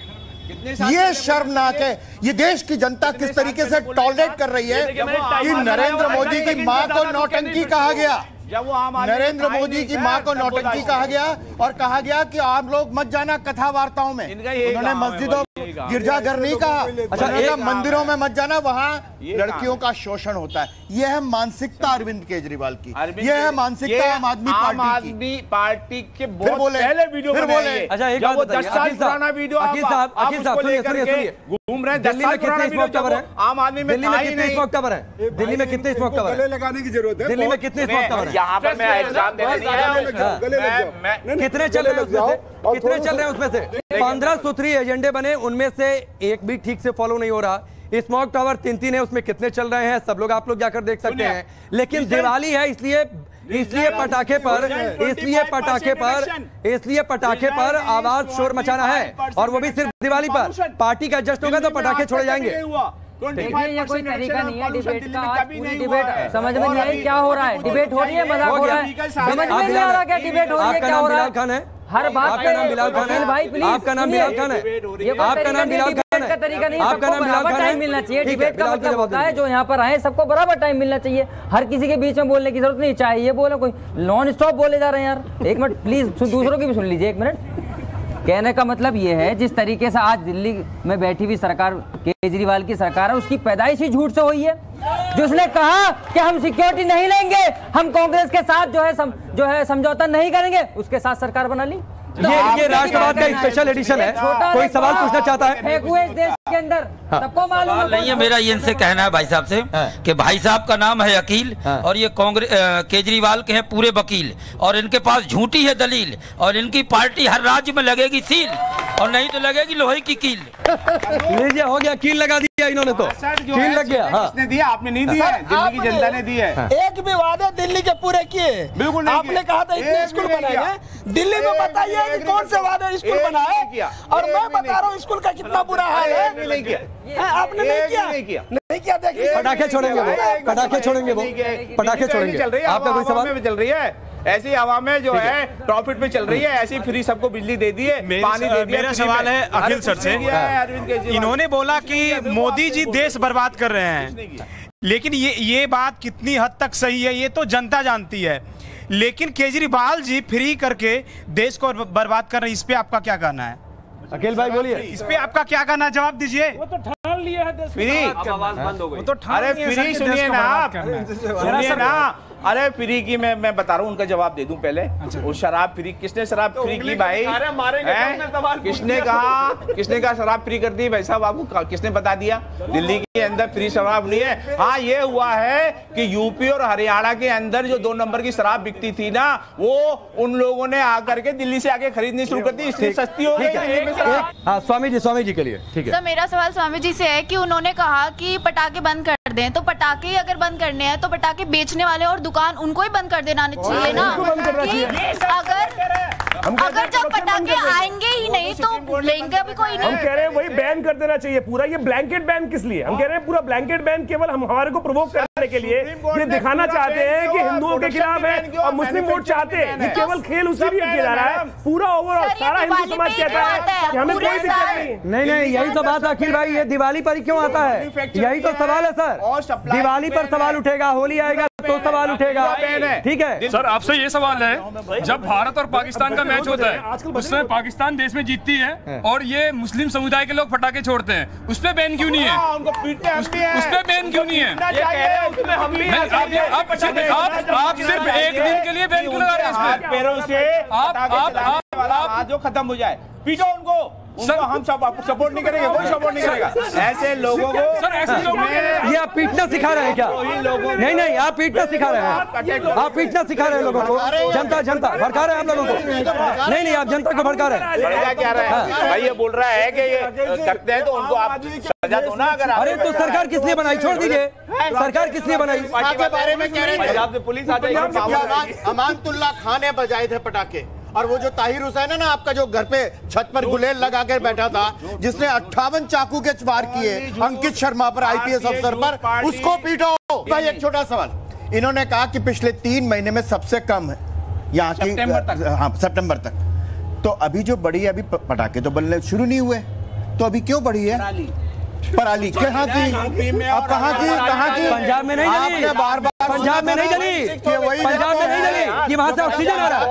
ये शर्मनाक है। ये देश की जनता किस तरीके से टॉलरेट कर रही है कि नरेंद्र मोदी की मां को नौटंकी कहा गया, नरेंद्र मोदी की मां को नौटंकी कहा गया और कहा गया कि आप लोग मत जाना कथा वार्ताओं में। उन्होंने मस्जिदों गिरजाघर नहीं कहा, अच्छा मंदिरों में मत जाना, वहां लड़कियों का शोषण होता है। यह है मानसिकता अरविंद केजरीवाल की, यह है मानसिकता आम आदमी पार्टी की। फिर बोले फिर बोले अच्छा एक बात बताइए, 10 साल पुराना वीडियो अखिल साहब सुनिए, घूम रहे हैं। दिल्ली में कितने स्मोक कवर है? आम आदमी में दिल्ली में कितने स्मोक कवर है? दिल्ली में कितने स्मोक कवर है? लगाने की जरूरत है। दिल्ली में कितने स्मोक कवर है? यहाँ पर मैं एग्जाम देने नहीं आया हूँ। कितने चल रहे हैं उसमें से? कितने चल रहे हैं उसमें से? 15 सूत्री एजेंडे बने, उनमें से एक भी ठीक से फॉलो नहीं हो रहा। स्मोक टावर 3 है, उसमें कितने चल रहे हैं सब लोग आप लोग जाकर देख सकते हैं। लेकिन दिवाली है इसलिए पटाखे पर आवाज शोर मचाना है, और वो भी सिर्फ दिवाली पर। पार्टी का एडजस्ट होगा तो पटाखे छोड़े जाएंगे। देखिए ये कोई तरीका नहीं है डिबेट का। आज पूरी डिबेट समझ में नहीं आई क्या हो रहा है। डिबेट हो रही है, मजाक हो रहा है, समझ में नहीं आ रहा क्या डिबेट हो रही है, क्या हो रहा है। खान है हर बात आपका नाम बिलाल खान है भाई, प्लीज आपका नाम बिलाल खान है, आपका नाम बिलाल खान है, का तरीका नहीं, आपका नाम बिलाल खान है। टाइम मिलना चाहिए। डिबेट का मतलब होता है जो यहाँ पर आए सबको बराबर टाइम मिलना चाहिए। हर किसी के बीच में बोलने की जरूरत नहीं, चाहे ये बोले कोई नॉन स्टॉप बोले जा रहे हैं यार। एक मिनट प्लीज, दूसरों की भी सुन लीजिए एक मिनट। कहने का मतलब ये है जिस तरीके से आज दिल्ली में बैठी हुई सरकार, केजरीवाल की सरकार है, उसकी पैदाइश ही झूठ से हुई है। जो उसने कहा कि हम सिक्योरिटी नहीं लेंगे, हम कांग्रेस के साथ जो है समझौता नहीं करेंगे, उसके साथ सरकार बना ली। ये राष्ट्रवाद का स्पेशल एडिशन है। कोई सवाल पूछना चाहता है? फेंक हुए इस देश के अंदर सबको मालूम नहीं है। मेरा ये इनसे कहना है भाई साहब से कि भाई साहब का नाम है अकील और ये कांग्रेस केजरीवाल के हैं पूरे वकील, और इनके पास झूठी है दलील, और इनकी पार्टी हर राज्य में लगेगी सील, और नहीं तो लगेगी लोहे की कील। लीजिए हो गया, कील लगा दिया इन्होंने तो, कील लग गया। किसने दिया? आपने नहीं दिया, दिल्ली की जनता ने दी है। एक भी वादे दिल्ली के पूरे किए बिल्कुल। आपने कहा था इतने स्कूल बनाएंगे दिल्ली में, बताइए कौन से वादे स्कूल बनाए? और मैं बता रहा हूँ स्कूल का कितना बुरा हाल है। आपने नहीं किया। देखिए पटाखे छोड़ेंगे वो, पटाखे छोड़ेंगे वो, पटाखे छोड़ेंगे। चल रही है आपका कोई सवाल में चल रही है, ऐसी हवा में जो है प्रॉफिट में चल रही है, ऐसी फ्री सबको बिजली दे दी है, पानी दे दिया। मेरा सवाल है अखिल सर से, इन्होंने बोला कि मोदी जी देश बर्बाद कर रहे हैं, लेकिन ये बात कितनी हद तक सही है ये तो जनता जानती है। लेकिन केजरीवाल जी फ्री करके देश को बर्बाद कर रहे हैं, इस पे आपका क्या कहना है? अखिल भाई बोलिए, इस पे आपका क्या कहना, जवाब दीजिए। वो तो ठान लिया है फ्री, आवाज बंद हो गई। तो अरे फ्री सुनिए ना आप, सुनिए ना। अरे फ्री की मैं बता रहा हूँ, उनका जवाब दे दूं पहले। वो शराब फ्री, किसने शराब फ्री की भाई? किसने कहा शराब फ्री कर दी? भाई साहब आपको किसने बता दिया? दिल्ली के अंदर फ्री शराब नहीं है। हाँ ये हुआ है कि यूपी और हरियाणा के अंदर जो 2 नंबर की शराब बिकती थी ना, वो उन लोगों ने आकर के दिल्ली से आके खरीदनी शुरू कर दी, इसलिए सस्ती हो गई। हाँ स्वामी जी के लिए ठीक है सर। मेरा सवाल स्वामी जी से है कि उन्होंने कहा कि पटाखे बंद कर दें, तो पटाखे अगर बंद करने हैं तो पटाखे बेचने वाले और दुकान उनको ही बंद कर देना चाहिए ना। अगर जब पटाखे आएंगे ही नहीं तो लेंगे भी कोई नहीं। हम कह रहे हैं वही बैन कर देना चाहिए पूरा। ये ब्लैंकेट बैन किस लिए? हम कह रहे हैं पूरा ब्लैंकेट बैन केवल हम हमारे को प्रोवोक करने के लिए, ये दिखाना चाहते हैं कि हिंदुओं के खिलाफ है और मुस्लिम वोट चाहते हैं। ये केवल खेल उसी लिए किया जा रहा है। पूरा ओवरऑल सारा हिंदू समाज कहता है कि हमें कोई दिक्कत नहीं। यही तो बात अखिल भाई, ये दिवाली पर ही क्यों आता है? यही तो सवाल है सर। दिवाली पर सवाल उठेगा, होली आएगा तो सवाल उठेगा, ठीक है सर। आपसे ये सवाल है, जब भारत और पाकिस्तान का मैच होता है उसमें पाकिस्तान देश में जीतती है और ये मुस्लिम समुदाय के लोग पटाखे छोड़ते हैं, उस पे बैन क्यों नहीं है? उस पे बैन क्यों नहीं है? आप सिर्फ एक दिन के लिए बैन क्यों लगा रहे हैं? पैरों से आप जो खत्म हो जाए, पीटो उनको, उनको हम सपोर्ट नहीं करेंगे, कोई सपोर्ट नहीं करेगा ऐसे लोगों को। सर ऐसे लोगों ये आप पीटना सिखा रहे हैं क्या? नहीं नहीं, आप पीटना सिखा रहे हैं, आप पीटना सिखा रहे हैं लोगों को। जनता भड़का रहे हैं आप लोगों को। नहीं नहीं, आप जनता को भड़का रहे हैं। क्या रहा है भाई? ये बोल रहा है कि ये करते हैं तो उनको आप सजा दो ना। अगर अरे तो सरकार किस लिए बनाई? छोड़ दीजिए, सरकार किस लिए बनाई? के बारे में कह रहे थे पंजाब से पुलिस आ जाएगी। अमानतुल्लाह खान ने बजाए थे पटाखे, और वो जो ताहिर हुसैन है ना आपका, जो घर पे छत पर गुलेल लगा कर बैठा था, जिसने 58 चाकू के वार किए अंकित शर्मा पर, आईपीएस अफसर पर, उसको पीटो। भाई एक छोटा सवाल, इन्होंने कहा कि पिछले 3 महीने में सबसे कम है यहाँ की, हाँ सितंबर तक। तो अभी जो बढ़ी है, अभी पटाखे तो बनने शुरू नहीं हुए, तो अभी क्यों बढ़ी है पराली? कहाँ की? अब कहाँ की? पंजाब में नहीं जली, पंजाब में नहीं जली, पंजाब में नहीं जली, ये वहां से ऑक्सीजन आ रहा है।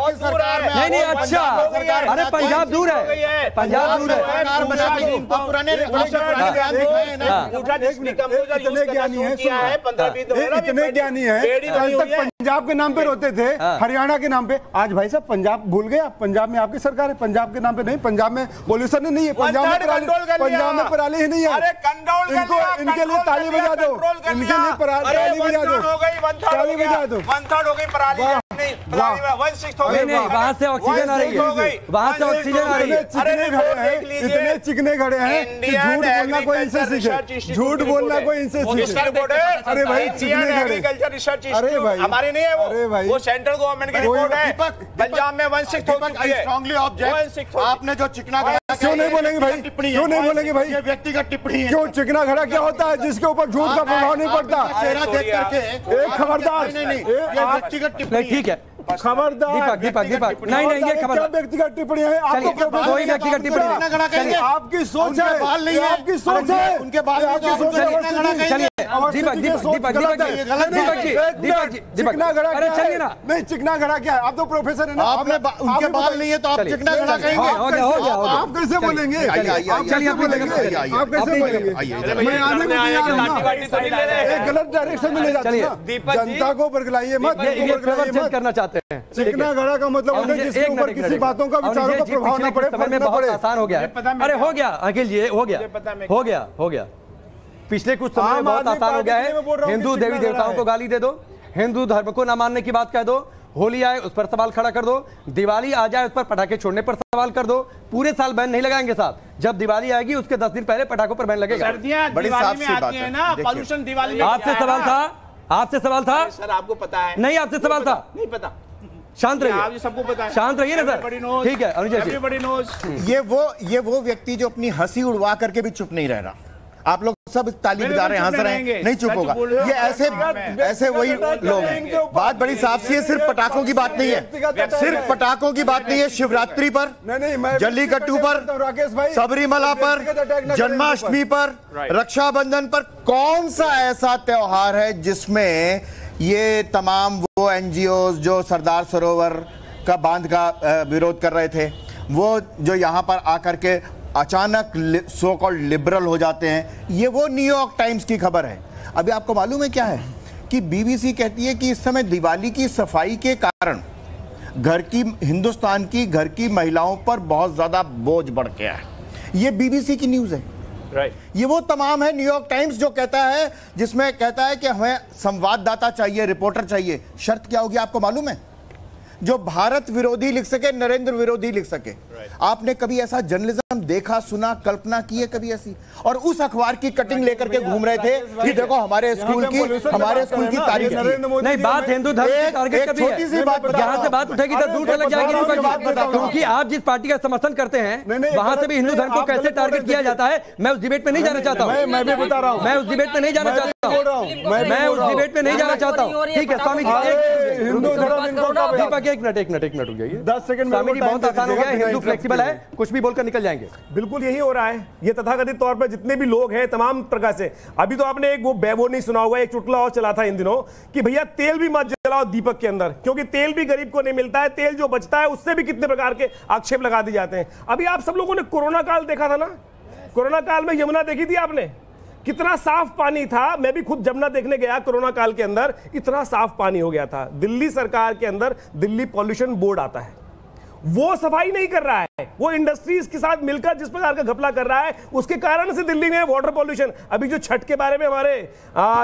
नहीं नहीं, अच्छा, अरे पंजाब दूर है, पंजाब दूर है। इतने ज्ञानी है, कल तक पंजाब के नाम पे रोते थे, हरियाणा के नाम पे। आज भाई साहब पंजाब भूल गए? पंजाब में आपकी सरकार है, पंजाब के नाम पे नहीं। पंजाब में पॉल्यूशन नहीं है, पंजाब में पराली ही नहीं है। इनको इनके लिए ताली बजा दो, इनके लिए ताली बजा दो, ताली बजा दो। 1/3 हो गई पराली, नहीं 1/6 हो गई। नहीं, वहाँ से ऑक्सीजन आ रही है, वहाँ से ऑक्सीजन आ रही है। इतने चिकने खड़े हैं कि झूठ बोलना कोई इनसे सीखे, झूठ बोलना कोई इनसे सीखे। अरे भाई चिकने खड़े, एग्रीकल्चर रिसर्च अरे भाई हमारी नहीं है वो, अरे भाई वो सेंट्रल गवर्नमेंट की रिपोर्ट है। पंजाब में 1/6 हो चुकी है। आपने जो चिकना क्यों नहीं बोलेंगे भाई? क्यों नहीं बोलेंगे भाई? व्यक्तिगत टिप्पणी है। क्यों चिकना खड़ा क्या होता है जिसके ऊपर झूठ का प्रभाव नहीं पड़ता? चेहरा देख करके एक खबरदार, नहीं व्यक्तिगत टिप्पणी। ठीक है, खबरदार दीपक नहीं नहीं, ये खबर व्यक्तिगत टिप्पणी है। आपको कोई व्यक्तिगत टिप्पणी नहीं, आपकी सोच है, आपकी सोच है, उनके बाल आपकी सोच है। चलिए दीपक जी, अरे चलिए ना। नहीं, चिकना घड़ा क्या है? आप तो प्रोफेसर है ना, आपने उनके बाल नहीं है तो आप चिकना घड़ा कहेंगे? आप कैसे बोलेंगे? आप कैसे बोलेंगे? आप कैसे बोलेंगे? मैं आने को गलत डायरेक्शन में ले जाते हैं। जनता को बरगलाइए मत, करना चाहते हैं। चिकना घड़ा का मतलब होता है जिसके ऊपर किसी बातों का विचारों का प्रभाव न पड़े। समय में बहुत आसान हो गया है। अरे हो गया अखिल जी, हो गया। पिछले कुछ समय में बहुत आसान हो गया है। हिंदू देवी देवताओं को गाली दे दो, हिंदू धर्म को ना मानने की बात कह दो, होली आए उस पर सवाल खड़ा कर दो, दिवाली आ जाए उस पर पटाखे छोड़ने पर सवाल कर दो। पूरे साल बैन नहीं लगाएंगे साहब, जब दिवाली आएगी उसके 10 दिन पहले पटाखों पर बैन लगेगा। बड़ी साफ सी बात है ना, पॉल्यूशन दिवाली में। आपसे सवाल था सर, आपको पता है? नहीं, आपसे सवाल था, नहीं पता। शांत रहिए, आप सबको पता है, शांत रहिए ना सर। ठीक है अनुजय जी, ये वो व्यक्ति जो अपनी हंसी उड़वा करके भी चुप नहीं रह रहा। आप लोग सब ताली बजा रहे हैं, हंस रहे हैं, नहीं चुप होगा। ये ऐसे वही लोग हैं। बात बड़ी साफ सी है, सिर्फ पटाखों की बात नहीं है, सिर्फ पटाखों की बात नहीं है। शिवरात्रि पर, जल्लीकट्टू पर, सबरीमला पर, जन्माष्टमी पर, रक्षाबंधन पर, कौन सा ऐसा त्योहार है जिसमें ये तमाम वो एनजीओ जो सरदार सरोवर का बांध का विरोध कर रहे थे, वो जो यहाँ पर आकर के अचानक सो कॉल्ड लिबरल हो जाते हैं? ये वो न्यूयॉर्क टाइम्स की खबर है। अभी आपको मालूम है क्या है कि बीबीसी कहती है कि इस समय दिवाली की सफाई के कारण हिंदुस्तान की घर की महिलाओं पर बहुत ज्यादा बोझ बढ़ गया है। ये बीबीसी की न्यूज है। ये वो तमाम है न्यूयॉर्क टाइम्स जो कहता है, जिसमें कहता है कि हमें संवाददाता चाहिए, रिपोर्टर चाहिए। शर्त क्या होगी आपको मालूम है? जो भारत विरोधी लिख सके, नरेंद्र विरोधी लिख सके। आपने कभी ऐसा जर्नलिज्म देखा, सुना, कल्पना की है कभी ऐसी? और उस अखबार की कटिंग लेकर के घूम रहे थे कि देखो हमारे स्कूल की तारीफ। नहीं, बात हिंदू धर्म की टारगेट कभी है, यहाँ से बात उठेगी तो दूर चले जाएगी। क्योंकि आप जिस पार्टी का समर्थन करते हैं वहां से भी हिंदू धर्म को कैसे टारगेट किया जाता है, मैं उस डिबेट में नहीं जाना चाहता हूँ। मैं भी बता रहा हूँ, मैं उस डिबेट में नहीं जाना चाहता हूँ, मैं उस डिबेट में नहीं जाना चाहता हूँ। ठीक है स्वामी जी, हिंदू धर्म दीपक एक मिनट हो गया, 10 सेकंड स्वामी जी, बहुत आसान हो गया। हिंदू फ्लेक्सिबल है, कुछ भी बोलकर निकल जाएंगे। बिल्कुल यही हो रहा है। ये तथाकथित तौर पर जितने भी लोग हैं तमाम प्रकार से, अभी तो आपने एक वो नहीं सुना होगा, एक चुटकुला और चला था इन दिनों कि भैया तेल भी मत जलाओ दीपक के अंदर, क्योंकि तेल भी गरीब को नहीं मिलता है। तेल जो बचता है उससे भी कितने प्रकार के आक्षेप लगा दिए जाते हैं। अभी आप सब लोगों ने कोरोना काल देखा था ना, कोरोना काल में यमुना देखी थी आपने, कितना साफ पानी था। मैं भी खुद जमुना देखने गया कोरोना काल के अंदर, इतना साफ पानी हो गया था। दिल्ली सरकार के अंदर दिल्ली पॉल्यूशन बोर्ड आता है, वो सफाई नहीं कर रहा है। वो इंडस्ट्रीज के साथ मिलकर जिस प्रकार का घपला कर रहा है, उसके कारण से दिल्ली में वाटर पॉल्यूशन। अभी जो छठ के बारे में हमारे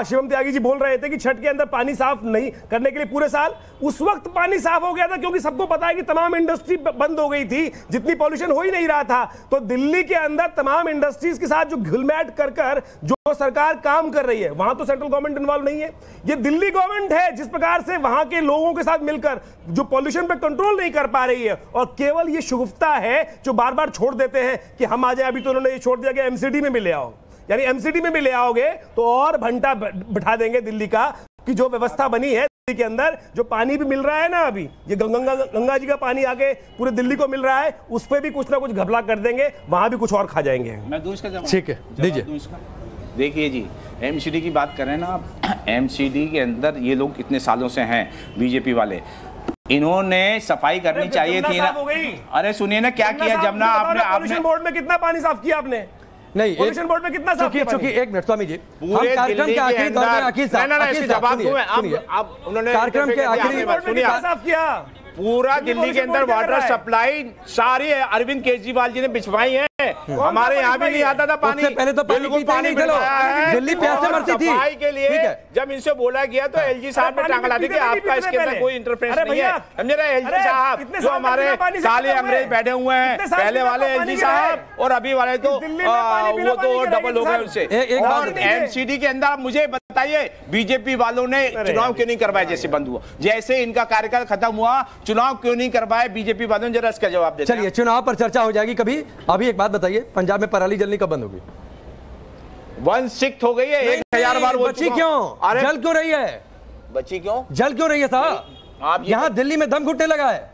शिवम त्यागी जी बोल रहे थे कि छठ के अंदर पानी साफ नहीं करने के लिए पूरे साल, उस वक्त पानी साफ हो गया था क्योंकि सबको पता है कि तमाम इंडस्ट्री बंद हो गई थी, जितनी पॉल्यूशन हो ही नहीं रहा था। तो दिल्ली के अंदर तमाम इंडस्ट्रीज के साथ जो घुलमैट कर जो सरकार काम कर रही है, वहां तो सेंट्रल गवर्नमेंट इन्वॉल्व नहीं है, ये दिल्ली गवर्नमेंट है जिस प्रकार से वहां के लोगों के साथ मिलकर जो पॉल्यूशन पे कंट्रोल नहीं कर पा रही है। और केवल ये शुगुफ्ता है जो बार बार छोड़ देते हैं कि हम आ जाए। अभी तो उन्होंने ये छोड़ दिया कि एमसीडी में भी ले आओ, यानी एमसीडी में भी ले आओगे तो और घंटा बिठा देंगे दिल्ली का, कि जो व्यवस्था बनी है दिल्ली के अंदर, जो पानी भी मिल रहा है ना, अभी ये गंगा जी का पानी आके पूरे दिल्ली को मिल रहा है, उस पर भी कुछ ना कुछ घपला कर देंगे, वहां भी कुछ और खा जाएंगे। मैं दूसरा जवाब, ठीक है, दीजिए। देखिए जी, एमसीडी की बात करें ना आप, एमसीडी के अंदर ये लोग कितने सालों से हैं बीजेपी वाले, इन्होंने सफाई करनी चाहिए थी ना। अरे सुनिए ना क्या किया जमुना आपने बोर्ड में कितना पानी साफ किया आपने? नहीं, पॉल्यूशन बोर्ड में कितना साफ किया? चूंकि एक मिनट स्वामी जी, पूरे कार्यक्रम के आखिरी दौर में कार्यक्रम के आखिरी साफ किया। पूरा दिल्ली के अंदर वाटर सप्लाई सारी अरविंद केजरीवाल जी ने बिछवाई है। हमारे यहाँ भी नहीं आता था पानी, पहले तो बिल्कुल पानी दिल्ली प्यासे मरती थी। सफाई के लिए जब इनसे बोला गया तो एलजी साहब ने टांग ला दी कि आपका इसके अंदर कोई इंटरफेरेंस नहीं है। समझे ना, एलजी साहब जो हमारे काले अंग्रेज बैठे हुए हैं, पहले वाले एलजी साहब और अभी वाले तो वो तो डबल हो गए उनसे। और एमसीडी के अंदर मुझे बताइए बीजेपी वालों ने चुनाव क्यों नहीं करवाए? जैसे बंद हुआ, जैसे इनका कार्यकाल खत्म हुआ, चुनाव क्यों नहीं करवाए बीजेपी वालों ने? जरा इसका जवाब दे। चलिए, चुनाव पर चर्चा हो जाएगी कभी। अभी एक बात बताइए, पंजाब में पराली जलनी कब बंद होगी? 1/6 हो गई है, 1000 बार बची क्यों? जल क्यों रही है? बची क्यों? जल क्यों रही है साहब? आप यहाँ दिल्ली में दम घुटने लगा है।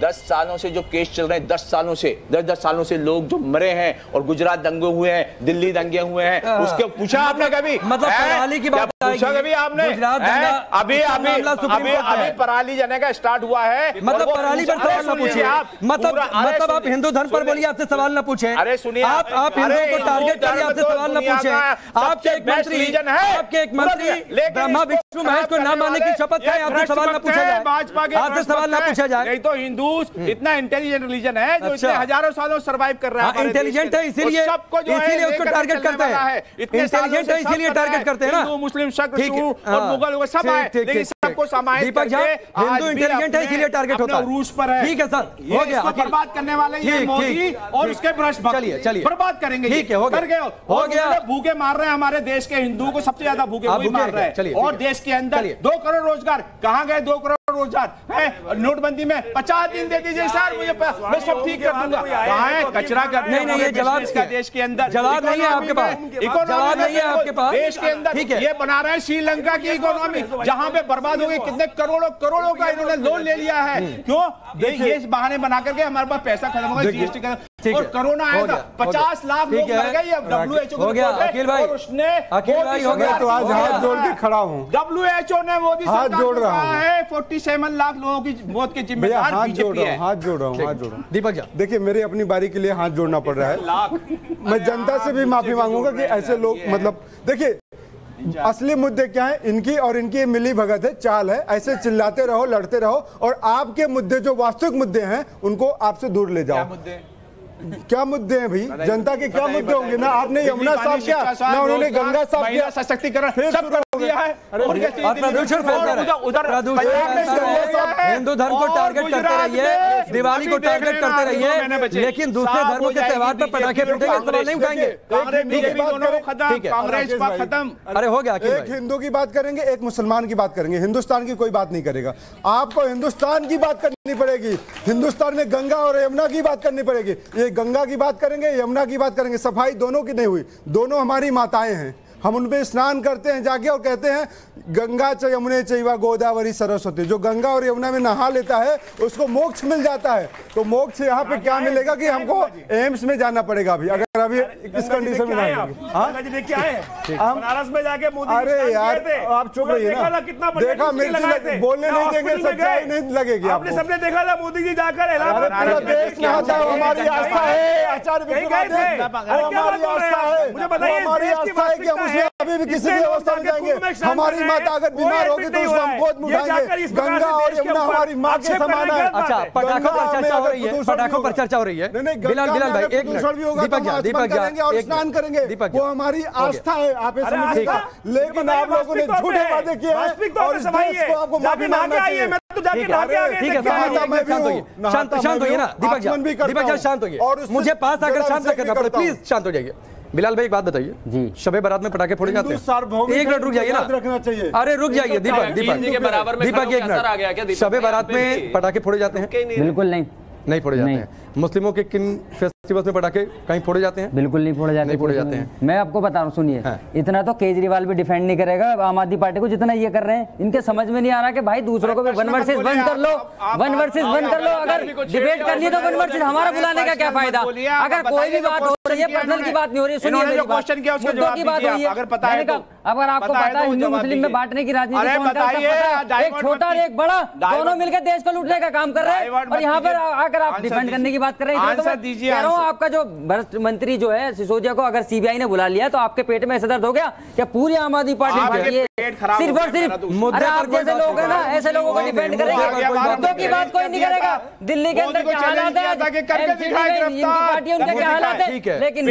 10 सालों से जो केस चल रहे हैं, 10 सालों से लोग जो मरे हैं, और गुजरात दंगे हुए हैं, दिल्ली दंगे हुए हैं, उसके पूछा आपने कभी? मतलब पराली की बात पूछा कभी आपने? अभी पराली जाने का स्टार्ट हुआ है, मतलब पराली पर सवाल न पूछिए आप, मतलब आप हिंदू धर्म पर बोलिए, आपसे सवाल न पूछे। अरे सुनिए, आप हिंदुओं को टारगेट करिए, आपसे सवाल न पूछे। आपके एक मंत्री ब्रह्मा विष्णु महेश को न मानने की शपथ खाए, आपसे सवाल न पूछा जाए, आपसे सवाल न पूछा जाए। नहीं तो हिंदू इतना इंटेलिजेंट रिलीजन है जो इतने हजारों सालों सर्वाइव कर रहा है, इंटेलिजेंट है, इसीलिए उसको टारगेट करते हैं। इंटेलिजेंट है इसीलिए टारगेट करते हैं ना। हिंदू मुस्लिम और मुगल सब आए, लेकिन सबको समाहित दीपक जी, हिंदू इंटेलिजेंट है इसीलिए टारगेट होता है। रूस पर है, ठीक है सर, हो गया। बर्बाद करने वाले ये मोदी और उसके भ्रष्ट भक्त, चलिए बर्बाद करेंगे। ठीक है, हो गया। भूखे मार रहे हैं हमारे देश के हिंदुओं को, सबसे ज्यादा भूखे वही मार रहे हैं। और देश के अंदर 2 करोड़ रोजगार कहाँ गए? 2 करोड़ रोजगार है नोटबंदी में। 50 दिन दे दीजिए सर, मुझे मैं सब ठीक कर दूंगा। कहाँ है कचरा कर? नहीं, ये जवाब इसका देश के अंदर जवाब नहीं है आपके पास, जवाब नहीं है आपके पास। देश के अंदर ये बना रहे हैं श्रीलंका की इकोनॉमी, जहां पे बर्बाद हो गई। कितने करोड़ों का इन्होंने लोन ले लिया है। क्यों? ये बहाने बना करके हमारे पास पैसा खत्म होगा, जीएसटी खत्म, और कोरोना आया था, 50 लाख लोग मर गए। WHO हो गया। अखिल भाई, उसने अखिल भाई हो गया। तो आज हाथ जोड़ के खड़ा हूँ। WHO ने मोदी हाथ जोड़ रहा है 47 लाख लोगों की मौत के जिम्मेदार बीजेपी है। हाथ जोड़ रहा हूँ। दीपक जी, देखिए, मेरी अपनी बारी के लिए हाथ जोड़ना पड़ रहा है। मैं जनता से भी माफी मांगूंगा कि ऐसे लोग, मतलब देखिए असली मुद्दे क्या है, इनकी और इनकी मिली भगत है, चाल है। ऐसे चिल्लाते रहो, लड़ते रहो, और आपके मुद्दे जो वास्तविक मुद्दे हैं उनको आपसे दूर ले जाओ। क्या मुद्दे हैं भाई? जनता के क्या मुद्दे होंगे? ना आपने यमुना साफ किया, ना उन्होंने गंगा साफ किया, सशक्तिकरण सब कर दिया है। प्रदूषण फैलता है। हिंदू धर्म को टारगेट करते रहिए, दिवाली को टारगेट करते रहिए, लेकिन दूसरे धर्मों के त्योहार पर पटाखे फूटेंगे, सवाल नहीं उठाएंगे। कांग्रेस खत्म। अरे हो गया। एक हिंदू की बात करेंगे, एक मुसलमान की बात करेंगे, हिंदुस्तान की कोई बात नहीं करेगा। आपको हिंदुस्तान की बात करनी पड़ेगी, हिंदुस्तान में गंगा और यमुना की बात करनी पड़ेगी। ये गंगा की बात करेंगे, यमुना की बात करेंगे, सफाई दोनों की नहीं हुई। दोनों हमारी माताएं हैं, हम उनपे स्नान करते हैं जाके और कहते हैं गंगा च यमुने चैवा गोदावरी सरस्वती। जो गंगा और यमुना में नहा लेता है उसको मोक्ष मिल जाता है। तो मोक्ष यहाँ पे क्या मिलेगा कि हमको एम्स में जाना पड़ेगा अभी, अगर अभी इस कंडीशन में बनारस में जाके मोदी, अरे यार आप चुप रहिए ना। देखा मिर्ची बोलने नहीं देंगे, सच्चाई नहीं लगेगी आपको। सबने देखा था मोदी जी जाकर पूरा देश नहाता है, हमारी आस्था है। आचार्य हमारी आस्था है, हमारी आस्था है कि हम अभी भी किसी भी अवस्था में जाएंगे। हमारी माता अगर बीमार होगी तो उसको हम गोद में उठाएंगे। गंगा और यमुना हमारी माँ के समान है। अच्छा, पटाखों पर चर्चा हो रही है, पटाखों पर चर्चा हो रही है। बिलाल भाई, एक मिनट, दीपक करेंगे और स्नान करेंगे, वो हमारी आस्था है, आप ये समझिएगा। लेकिन आप लोगों ने झूठे वादे किए हैं और इस देश को आपको माफी मांगना चाहिए। ठीक है, शांत होइए ना दीपक जी, शांत होइए। मुझे पास आकर शांत करना पड़े, प्लीज शांत हो जाइए। बिलाल भाई एक बात बताइए जी, शबे बारात में पटाखे फोड़े जाते हैं? एक मिनट रुक जाइए ना, रखना चाहिए। अरे रुक जाइए दीपक, दीपक एक मिनट, शबे बारात में पटाखे फोड़े जाते हैं? बिल्कुल नहीं फोड़े जाते हैं। मुस्लिमों के किन फेस्टिवल्स में पटाखे कहीं फोड़े जाते हैं? बिल्कुल नहीं फोड़े जाते हैं। मैं आपको बता रहा हूँ, सुनिए, इतना तो केजरीवाल भी डिफेंड नहीं करेगा आम आदमी पार्टी को जितना ये कर रहे हैं। इनके समझ में नहीं आ रहा कि भाई दूसरों को भी 1 वर्सेस 1 कर लो, 1 वर्सेस 1 कर लो। अगर डिबेट करनी है तो 1 वर्सेस हमारा बुलाने का क्या फायदा? अगर कोई भी बात हो रही है, पर्सनल की बात नहीं हो रही है, सुनिए मेरी बात, मुद्दों की बात हो रही है। अगर आपको पता है हिंदू मुस्लिम में बांटने की राजनीति, एक छोटा और एक बड़ा दोनों मिलकर देश को लूटने का काम कर रहे हैं, और यहाँ पर आकर आप डिफेंड करने की बात कर रहे हैं। कह रहा हूँ, आपका जो भ्रष्ट मंत्री जो है सिसोदिया को अगर सीबीआई ने बुला लिया तो आपके पेट में ऐसा दर्द हो गया क्या पूरी आम आदमी पार्टी सिर्फ और सिर्फ मुद्दे आप जैसे लोग हैं ना, ऐसे लोगों को डिफेंड करेंगे, मुद्दों की बात कोई नहीं करेगा। दिल्ली के अंदर क्या हालात है, इनकी पार्टी उनके क्या हालात है, लेकिन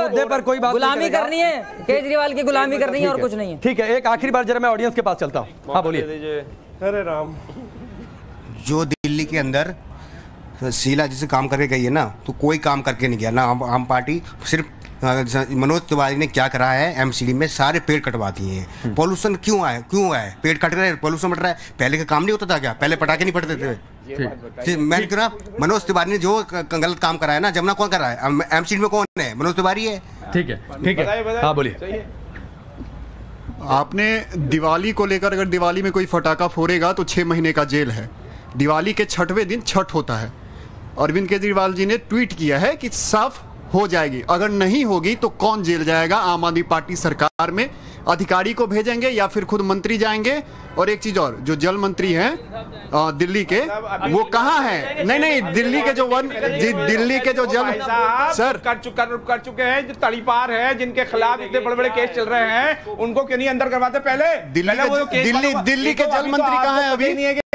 मुद्दे पर कोई बात गुलामी करनी है, केजरीवाल की गुलामी करनी है और कुछ नहीं है। ठीक है, एक आखिरी बार जरा मैं ऑडियंस के पास चलता हूँ। हाँ बोलिए। अरे राम, जो दिल्ली के अंदर शीला जिसे काम करके गई है ना, तो कोई काम करके नहीं गया ना आम पार्टी। सिर्फ मनोज तिवारी ने क्या करा है, एमसीडी में सारे पेड़ कटवा दिए हैं। पॉल्यूशन क्यों है? पेड़ कट रहे हैं, पॉल्यूशन बढ़ रहा है। पहले का काम नहीं होता था क्या? पहले पटाखे नहीं पड़ते थे? मैं कह रहा मनोज तिवारी ने जो गलत काम करा है ना, जमुना कौन कर रहा है? एमसीडी में कौन है? मनोज तिवारी है। ठीक है, हाँ बोलिए। आपने दिवाली को लेकर, अगर दिवाली में कोई फटाखा फोड़ेगा तो 6 महीने का जेल है। दिवाली के 6वें दिन छठ होता है। अरविंद केजरीवाल जी ने ट्वीट किया है कि साफ हो जाएगी, अगर नहीं होगी तो कौन जेल जाएगा? आम आदमी पार्टी सरकार में अधिकारी को भेजेंगे या फिर खुद मंत्री जाएंगे? और एक चीज और, जो जल मंत्री हैं दिल्ली के, वो कहाँ हैं? नहीं, दिल्ली के जो दिल्ली के जो जल सर कर चुके हैं, जो तड़ीपार है, जिनके खिलाफ इतने बड़े-बड़े केस चल रहे हैं, उनको क्यों नहीं अंदर करवाते? पहले दिल्ली के जल मंत्री कहाँ हैं अभी?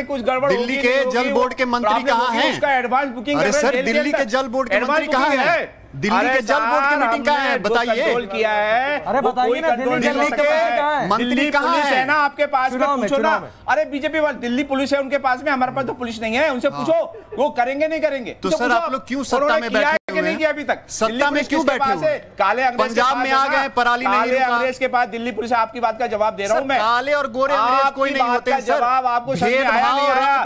कुछ गड़बड़, दिल्ली के जल बोर्ड के मंत्री कहाँ हैं? उसका एडवांस बुकिंग। अरे सर, दिल्ली के जल बोर्ड के मंत्री कहाँ हैं? दिल्ली के जल बोर्ड की मीटिंग कहाँ है? बताइए। कंट्रोल किया है, अरे बताइए ना, दिल्ली के मंत्री कहाँ है ना? आपके पास में पूछो ना। अरे बीजेपी वाले, दिल्ली पुलिस है उनके पास में, हमारे पास तो पुलिस नहीं है। उनसे पूछो वो करेंगे नहीं करेंगे? तो सर आप लोग क्यों सत्ता में बैठे हुए हैं? अभी तक सत्ता में क्यों बैठे हुए? काले पंजाब में आ गए, पराली नहीं, अंग्रेज के पास दिल्ली पुलिस। आपकी बात का जवाब दे रहा हूँ मैं। काले और गोरे अंग्रेज कोई नहीं होते सर। आपको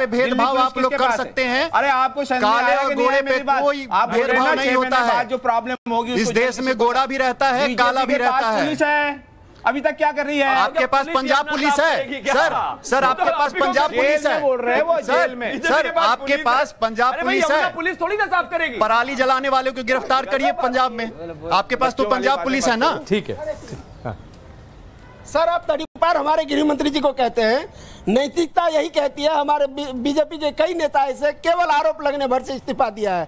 भेदभाव आप लोग कर सकते हैं। अरे आपको काले और गोरे पे कोई भेदभाव नहीं होता है। जो प्रॉब्लम होगी इस देश में गोरा भी रहता है, काला भी रहता है। अभी तक क्या कर रही है? आपके पास पंजाब पुलिस है सर आपके पास पंजाब पुलिस है। बोल रहे हैं वो जेल में। सर आपके पास पंजाब पुलिस है। पुलिस थोड़ी ना साफ करेगी। पराली जलाने वालों को गिरफ्तार करिए पंजाब में। आपके पास तो पंजाब पुलिस है ना। ठीक है सर, आप तड़ीपार हमारे गृह मंत्री जी को कहते हैं। नैतिकता यही कहती है। हमारे बीजेपी के कई नेता ऐसे केवल आरोप लगने भर से इस्तीफा दिया है।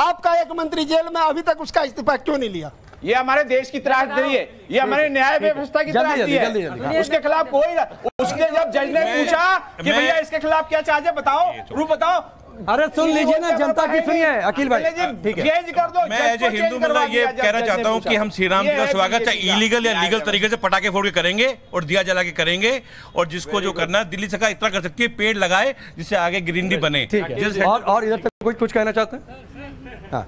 आपका एक मंत्री जेल में, अभी तक उसका इस्तीफा क्यों नहीं लिया? ये हमारे देश की त्रासदी है, ये हमारे न्याय व्यवस्था की त्रासदी है। उसके खिलाफ कोई, उसके जब जज ने पूछा कि भैया इसके खिलाफ क्या चार्ज है, बताओ, प्रूफ बताओ। अरे सुन लीजिए ना, जनता की सुनिए अखिल भाई। ठीक है, कर दो। मैं एज ए हिंदू मतलब ये कहना चाहता हूँ कि हम श्री राम जी का स्वागत चाहे इलीगल या लीगल तरीके से पटाखे फोड़ के करेंगे और दिया जला के करेंगे। और जिसको जो करना है, दिल्ली सरकार इतना कर सकती है, पेड़ लगाए जिससे आगे ग्रीनरी बने। ठीक है, और इधर तक कोई कुछ कहना चाहते हैं? हाँ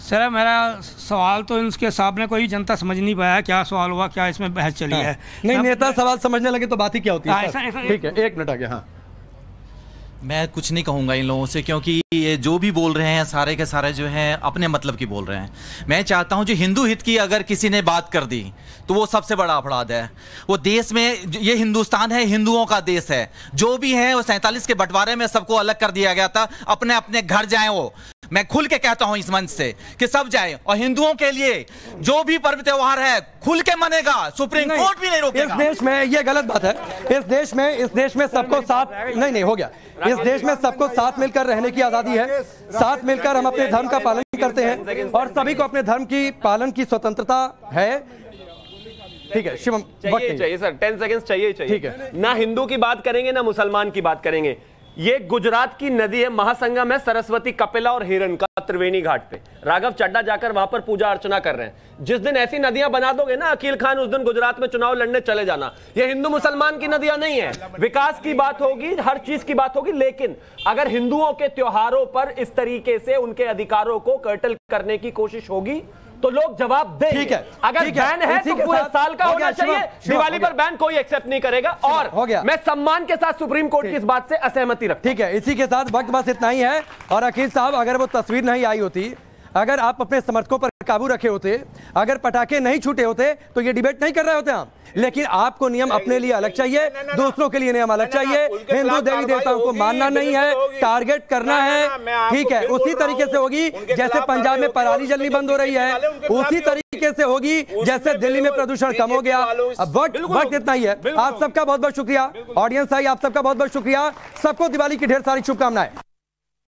सर, मेरा सवाल तो इनके सामने कोई जनता समझ नहीं पाया क्या सवाल हुआ, क्या इसमें बहस चली है। नहीं, नेता सवाल समझने लगे तो बात ही क्या होती है। ठीक है, 1 मिनट आ गया। हाँ, मैं कुछ नहीं कहूँगा इन लोगों से, क्योंकि ये जो भी बोल रहे हैं सारे के सारे जो हैं अपने मतलब की बोल रहे हैं। मैं चाहता हूँ जो हिंदू हित की अगर किसी ने बात कर दी तो वो सबसे बड़ा अपराध है। वो देश में, ये हिंदुस्तान है, हिंदुओं का देश है। जो भी है वो 47 के बंटवारे में सबको अलग कर दिया गया था। अपने अपने घर जाएं। वो मैं खुल के कहता हूं इस मंच से कि सब जाए, और हिंदुओं के लिए जो भी पर्व त्योहार है खुल के मनेगा, सुप्रीम कोर्ट भी नहीं रोकेगा। इस देश में ये गलत बात है। इस देश में सबको साथ नहीं हो गया। इस देश में सबको साथ मिलकर रहने की आजादी है। साथ मिलकर हम अपने धर्म का पालन करते हैं और सभी को अपने धर्म की पालन की स्वतंत्रता है। ठीक है शिवम, चाहिए सर, 10 सेकंड्स चाहिए। ठीक है, ना हिंदू की बात करेंगे ना मुसलमान की बात करेंगे। ये गुजरात की नदी है, महासंगम है सरस्वती, कपिला और हिरन का, त्रिवेणी घाट पे। राघव चड्डा जाकर वहां पर पूजा अर्चना कर रहे हैं। जिस दिन ऐसी नदियां बना दोगे ना अकील खान, उस दिन गुजरात में चुनाव लड़ने चले जाना। ये हिंदू मुसलमान की नदियां नहीं है। विकास की बात होगी, हर चीज की बात होगी, लेकिन अगर हिंदुओं के त्योहारों पर इस तरीके से उनके अधिकारों को कर्टल करने की कोशिश होगी तो लोग जवाब देंगे। ठीक है, अगर बैन है तो पूरे साल का होना चाहिए। दिवाली पर बैन कोई एक्सेप्ट नहीं करेगा। और मैं सम्मान के साथ सुप्रीम कोर्ट की इस बात से असहमति रखता हूं। ठीक है, इसी के साथ वक्त बस इतना ही है। और अकील साहब, अगर वो तस्वीर नहीं आई होती, अगर आप अपने समर्थकों पर काबू रखे होते, अगर पटाखे नहीं छूटे होते, तो ये डिबेट नहीं कर रहे होते हम। लेकिन आपको नियम अपने लिए अलग चाहिए, दूसरों के लिए नियम अलग चाहिए। हिंदू देवी देवताओं को मानना नहीं है, टारगेट करना है। ठीक है, उसी तरीके से होगी जैसे पंजाब में पराली जलनी बंद हो रही है, उसी तरीके से होगी जैसे दिल्ली में प्रदूषण कम हो गया। अब वक्त इतना ही है। आप सबका बहुत बहुत शुक्रिया। ऑडियंस आई, आप सबका बहुत बहुत शुक्रिया। सबको दिवाली की ढेर सारी शुभकामनाएं।